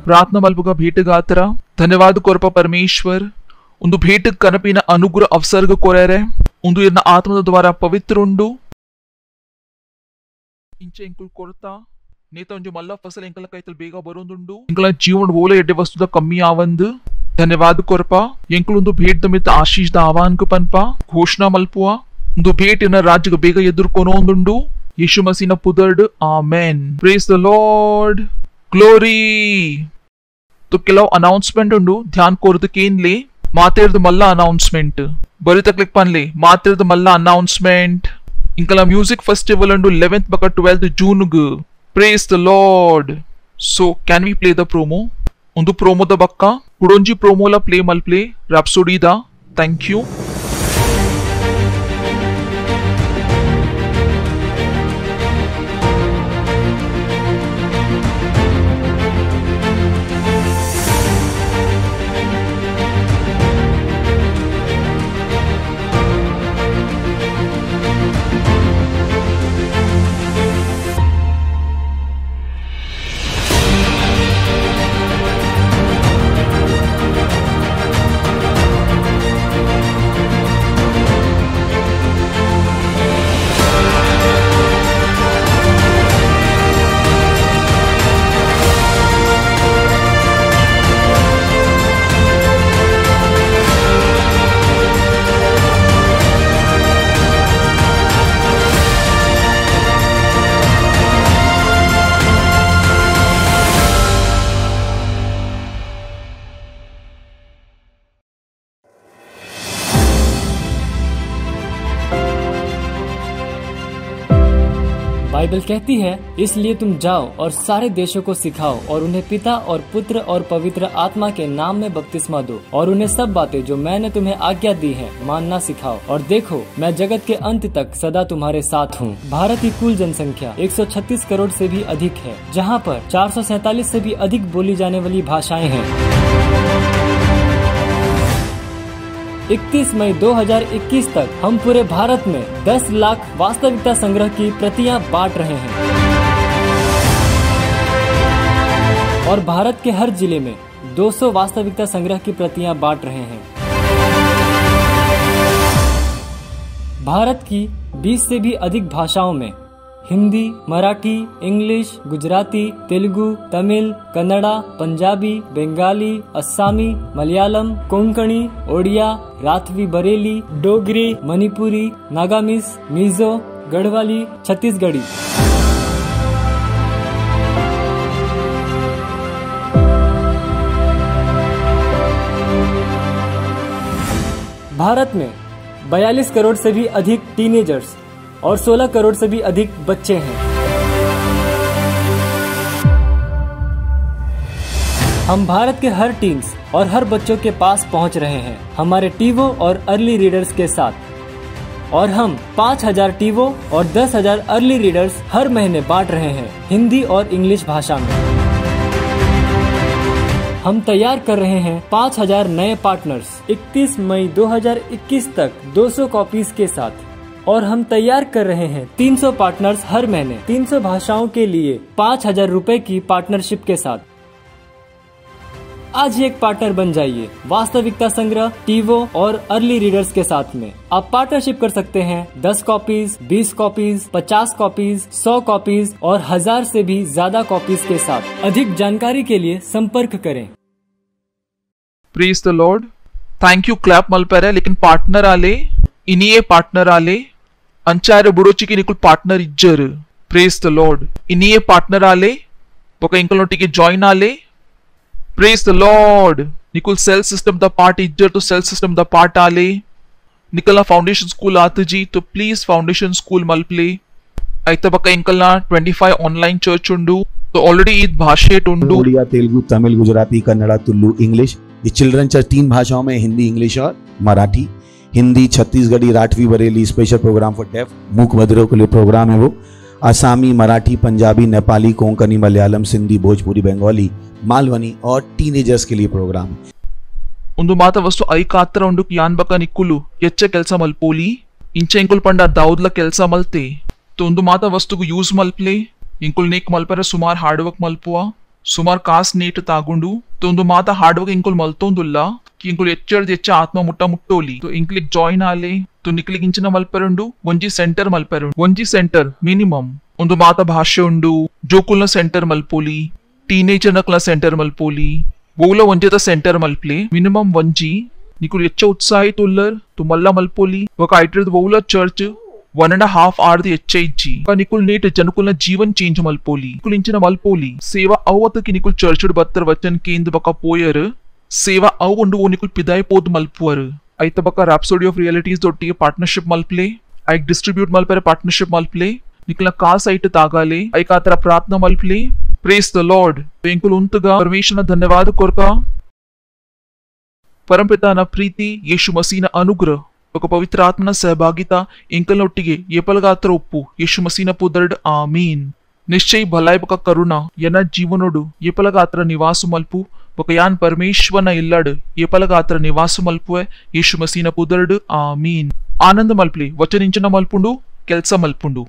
ಪ್ರಾರ್ಥನಾ ಮಲ್ಪುಗ ಭೇಟಗಾತರ ಧನ್ಯವಾದ ಕೊರಪ ಪರಮೇಶ್ವರ್ ಒಂದು ಭೇಟ ಕನಪಿನ ಅನುಗ್ರಹ ಅವಸರ್ಗ ಕೊರೆರೆ ಒಂದು ಇರ್ನ ಆತ್ಮದ ದ್ವಾರ ಪವಿತ್ರುಂಡು ಇಂಚೆ ಇಂಕುಲ್ ಕೊರತಾ ನೇತ ಒಂಜು ಮಲ್ಲ ಫಸಲ್ ಎಂಕಲ ಕೈತಲ್ ಬೇಗ ಬರೋಂದುಂಡು ಎಂಕಲ ಜೀವನ ಓಲೆ ಎಡ್ಡೆ ವಸ್ತುದ ಕಮ್ಮಿ ಆವಂದು ಧನ್ಯವಾದ ಕೊರಪ ಎಂಕುಲು ಒಂದು ಭೇಟ ದಮಿತ ಆಶೀಷ್ ದ ಆಹ್ವಾನಕ ಪನ್ಪ ಘೋಷಣಾ ಮಲ್ಪುವ ಒಂದು ಭೇಟಿನ ರಾಜ್ಯಗ ಬೇಗ ಎದುರ್ಕೊನೋಂದುಂಡು ಯೇಸು ಮಸೀನ ಪುದರ್ಡ್ ಆಮೆನ್. Praise the Lord. ಗ್ಲೋರಿ. तो ಕೆಲವು ಅನೌನ್ಸ್ಮೆಂಟ್ ಉಂಡು ಧ್ಯಾನ್ ಕೋರ್ದಕೇನ್ಲೆ ಮಾತೇರ್ದು ಮಲ್ಲ ಅನೌನ್ಸ್ಮೆಂಟ್ ಬರಿ ತಕ್ಲಿಕ್ ಪನ್ಲೆ ಮಾತೇರ್ದು ಮಲ್ಲ ಅನೌನ್ಸ್ಮೆಂಟ್ ಇಂಕಲ ಮ್ಯೂಸಿಕ್ ಫೆಸ್ಟಿವಲ್ ಉಂಡು 11th ಬಕ 12th ಜೂನ್ ಗ್. Praise the Lord. So can we play the promo? ಒಂದು ಪ್ರೋಮೋದ ಬಕ್ಕ ಕುಡೊಂಜಿ ಪ್ರೋಮೋಲ ಪ್ಲೇ ಮಲ್ಪ್ಲೆ ರಾಪ್ಸೋಡಿದ. Thank you. बाइबल कहती है, इसलिए तुम जाओ और सारे देशों को सिखाओ और उन्हें पिता और पुत्र और पवित्र आत्मा के नाम में बपतिस्मा दो और उन्हें सब बातें जो मैंने तुम्हें आज्ञा दी है मानना सिखाओ। और देखो, मैं जगत के अंत तक सदा तुम्हारे साथ हूँ। भारत की कुल जनसंख्या 136 करोड़ से भी अधिक है, जहाँ पर 447 से भी अधिक बोली जाने वाली भाषाएं हैं। 31 मई 2021 तक हम पूरे भारत में 10 लाख वास्तविकता संग्रह की प्रतियां बांट रहे हैं और भारत के हर जिले में 200 वास्तविकता संग्रह की प्रतियां बांट रहे हैं। भारत की 20 से भी अधिक भाषाओं में हिंदी, मराठी, इंग्लिश, गुजराती, तेलुगु, तमिल, कन्नड़ा, पंजाबी, बंगाली, अस्सामी, मलयालम, कोंकणी, ओडिया, राथवी बरेली, डोगरी, मणिपुरी, नागामीज, मिजो, गढ़वाली, छत्तीसगढ़ी। भारत में 42 करोड़ से भी अधिक टीनेजर्स और 16 करोड़ से भी अधिक बच्चे हैं। हम भारत के हर टीन्स और हर बच्चों के पास पहुंच रहे हैं हमारे टीवो और अर्ली रीडर्स के साथ, और हम 5000 टीवो और 10,000 अर्ली रीडर्स हर महीने बांट रहे हैं हिंदी और इंग्लिश भाषा में। हम तैयार कर रहे हैं 5000 नए पार्टनर्स 31 मई 2021 तक 200 कॉपीज के साथ, और हम तैयार कर रहे हैं 300 पार्टनर्स हर महीने 300 भाषाओं के लिए 5000 रुपए की पार्टनरशिप के साथ। आज ही एक पार्टनर बन जाइए वास्तविकता संग्रह, टीवो और अर्ली रीडर्स के साथ में। आप पार्टनरशिप कर सकते हैं 10 कॉपीज, 20 कॉपीज, 50 कॉपीज, 100 कॉपीज और 1000 से भी ज्यादा कॉपीज के साथ। अधिक जानकारी के लिए संपर्क करें। Praise the Lord. Thank you clap मलपेरे. लेकिन पार्टनर आले इनिये पार्टनर आले अंचारे बुड़ोची निकुल पार्टनर इज्जर. Praise the Lord. इनिये पार्टनर आले ఒక ఇంకలోటికి జాయిన్ ఆలే. Praise the Lord. निकुल सेल सिस्टम द पार्ट इज्जर तो सेल सिस्टम द पार्ट आले. निकलना फाउंडेशन स्कूल आते जी तो प्लीज फाउंडेशन स्कूल मलप्ले. అయితే బక ఇంకల్నా 25 ఆన్లైన్ చర్చ్ ఉండు. तो ऑलरेडी ईद भाषेट ఉండు. उड़िया, तेलुगु, तमिल, गुजराती, कन्नड़ा, तुलु, इंग्लिश. ये चिल्ड्रन चर्च 3 भाषाओं में, हिंदी, इंग्लिश और Marathi. Hindi, Chhattisgarhi, Rathwi Bareli special programme for deaf, मूक बधिरों के लिए प्रोग्राम है वो. आसामी, मराठी, पंजाबी, नेपाली, कोंकणी, मलयालम, सिंधी, भोजपुरी, बंगाली, मालवनी और टीनेजर्स के लिए प्रोग्राम. ಒಂದು ಮಾತ ವಸ್ತು ಐಕಾತ್ರ ಉಂಡು ಯಾನ್ ಬಕ ನಿಕ್ಕುಲು ಎಚ್ಚ ಕೆಲಸ ಮಲ್ಪೋಲಿ ಇಂಚ ಇಂಕುಲ್ ಪಂಡ ದಾউದ್ಲ ಕೆಲಸ ಮಲ್ತೆ. तो ಒಂದು ಮಾತ ವಸ್ತುಗು ಯೂಸ್ ಮಲ್ಪ್ಲೆ ಇಂಕುಲ್ ನೇಕ್ ಮಲ್ಪರೆ ಸುಮಾರ್ ಹಾರ್ಡ್ ವರ್ಕ್ ಮಲ್ಪುವ ಸುಮಾರ್ ಕಾಸ್ ನೀಟ್ ತಾಗುಂಡು. तो ಒಂದು ಮಾತ ಹಾರ್ಡ್ ವರ್ಕ್ ಇಂಕುಲ್ ಮಲ್ತೊಂದುಲ್ಲ कि इंकुल एच्च आत्मा मुट्टा मुट्टोली. तो इंक्लिक जॉइन आले तो निकलिक इंचिन मल्परुंडु ಒಂಜಿ ಸೆಂಟರ್ ಮಲ್ಪರುಂಡು. ಒಂಜಿ ಸೆಂಟರ್ ಮಿನಿಮಮ್ ಒಂದು ಮಾತ ಭಾಷೆ ಉಂಡು. ಜೋಕುಲ್ನ ಸೆಂಟರ್ ಮಲ್ಪೋಲಿ, ಟೀನೇಜರ್ ನಕ್ಲ ಸೆಂಟರ್ ಮಲ್ಪೋಲಿ, ಬೋಲ ಒಂಜೆತ ಸೆಂಟರ್ ಮಲ್ಪ್ಲೆ ಮಿನಿಮಮ್ ಒಂಜಿ. ನಿಕುಲ್ ಎಚ್ಚ ಉತ್ಸಾಹಿತ ಉಲ್ಲರ್ ತು ಮಲ್ಲ ಮಲ್ಪೋಲಿ. ఒక ఐట్రది ಬೋಲ ಚರ್ಚ್ 1.5 hour ది HIG నికుల్ నేట జనుకుల జీవన్ చేంజ్ మల్పోలి నికుల్ ఇంచిన మల్పోలి సేవ అవతకి నికుల్ చర్చుడ్ బత్తర్ వచన్ కేంద్ర బక పోయర్ సేవ అవండు ఓ నికుల్ పిదాయి పోదు మల్పువర్ ಐತ ಬಕ ರಾಪ್ಸೋಡಿ ಆಫ್ ರಿಯಾಲಿಟೀಸ್ ದೊಟ್ಟಿಗೆ ಪಾರ್ಟ್ನರ್ಶಿಪ್ ಮಲ್ಪ್ಲೆ ಐಕ್ ಡಿಸ್ಟ್ರಿಬ್ಯೂಟ್ ಮಲ್ಪರೆ ಪಾರ್ಟ್ನರ್ಶಿಪ್ ಮಲ್ಪ್ಲೆ ನಿಕಲ ಕಾಸ್ ಐಟ್ ತಾಗಾಲೆ ಐಕ ಆತರ ಪ್ರಾರ್ಥನಾ ಮಲ್ಪ್ಲೆ ಪ್ರೇಸ್ ದ ಲಾರ್ಡ್ ಎಂಕುಲ್ ಉಂತುಗ ಪರಮೇಶ್ವರನ ಧನ್ಯವಾದ ಕೊರ್ಕ ಪರಂಪಿತಾನ ಪ್ರೀತಿ ಯೇಸು ಮಸೀನ ಅನುಗ್ರಹ ఒక పవిత్ర ఆత్మన సహభాగిత ఇంకలొట్టిగే ఏపలగాత్ర ఉప్పు యేసు మసీన పుదర్డ్ ఆమీన్ నిశ్చయ భలాయ్ బక కరుణ యన జీవనుడు ఏపలగాత్ర నివాసు మల్పు ఒక యాన్ పరమేశ్వరన ఇల్లడ్ ఏపలగాత్ర నివాసు మల్పువే యేసు మసీన పుదర్డ్ ఆమీన్ ఆనంద మల్ప్లి వచనించిన మల్పుండు కెల్స మల్పుండు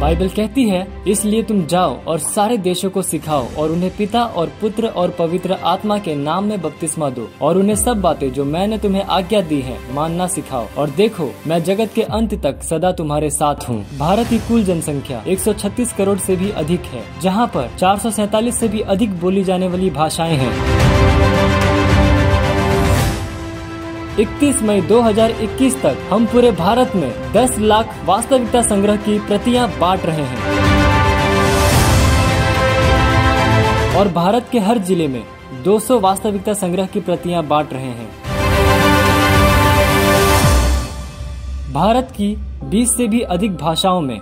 बाइबल कहती है, इसलिए तुम जाओ और सारे देशों को सिखाओ और उन्हें पिता और पुत्र और पवित्र आत्मा के नाम में बपतिस्मा दो और उन्हें सब बातें जो मैंने तुम्हें आज्ञा दी है मानना सिखाओ। और देखो, मैं जगत के अंत तक सदा तुम्हारे साथ हूँ। भारत की कुल जनसंख्या 136 करोड़ से भी अधिक है, जहाँ पर 447 से भी अधिक बोली जाने वाली भाषाएं हैं। 31 मई 2021 तक हम पूरे भारत में 10 लाख वास्तविकता संग्रह की प्रतियां बांट रहे हैं और भारत के हर जिले में 200 वास्तविकता संग्रह की प्रतियां बांट रहे हैं। भारत की 20 से भी अधिक भाषाओं में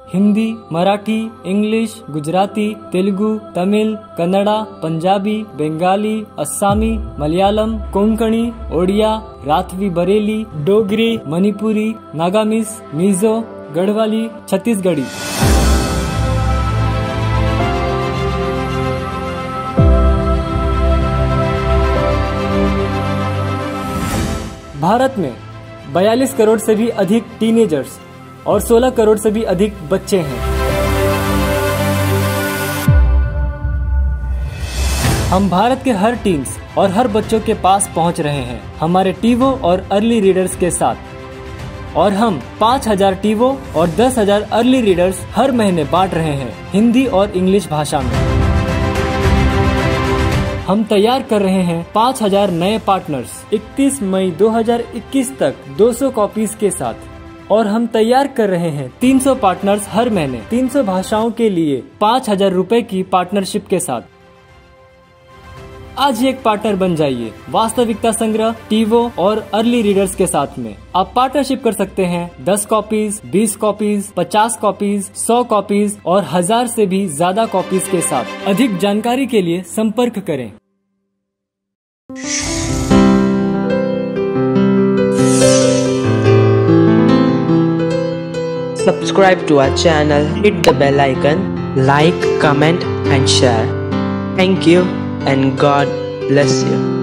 हिंदी, मराठी, इंग्लिश, गुजराती, तेलुगु, तमिल, कन्नड़ा, पंजाबी, बंगाली, अस्सामी, मलयालम, कोंकणी, ओडिया, राठवी बरेली, डोगरी, मणिपुरी, नागामीज, मिजो, गढ़वाली, छत्तीसगढ़ी। भारत में 42 करोड़ से भी अधिक टीनेजर्स और 16 करोड़ से भी अधिक बच्चे हैं। हम भारत के हर टीन्स और हर बच्चों के पास पहुंच रहे हैं हमारे टीवो और अर्ली रीडर्स के साथ। और हम 5000 टीवो और 10,000 अर्ली रीडर्स हर महीने बांट रहे हैं हिंदी और इंग्लिश भाषा में। हम तैयार कर रहे हैं 5000 नए पार्टनर्स 31 मई 2021 तक 200 कॉपीज के साथ। और हम तैयार कर रहे हैं 300 पार्टनर्स हर महीने 300 भाषाओं के लिए 5000 रुपए की पार्टनरशिप के साथ। आज ही एक पार्टनर बन जाइए वास्तविकता संग्रह, टीवो और अर्ली रीडर्स के साथ में। आप पार्टनरशिप कर सकते हैं 10 कॉपीज, 20 कॉपीज, 50 कॉपीज, 100 कॉपीज और 1000 से भी ज्यादा कॉपीज के साथ। अधिक जानकारी के लिए संपर्क करें। Subscribe to our channel, hit the bell icon, like, comment and share. Thank you and God bless you.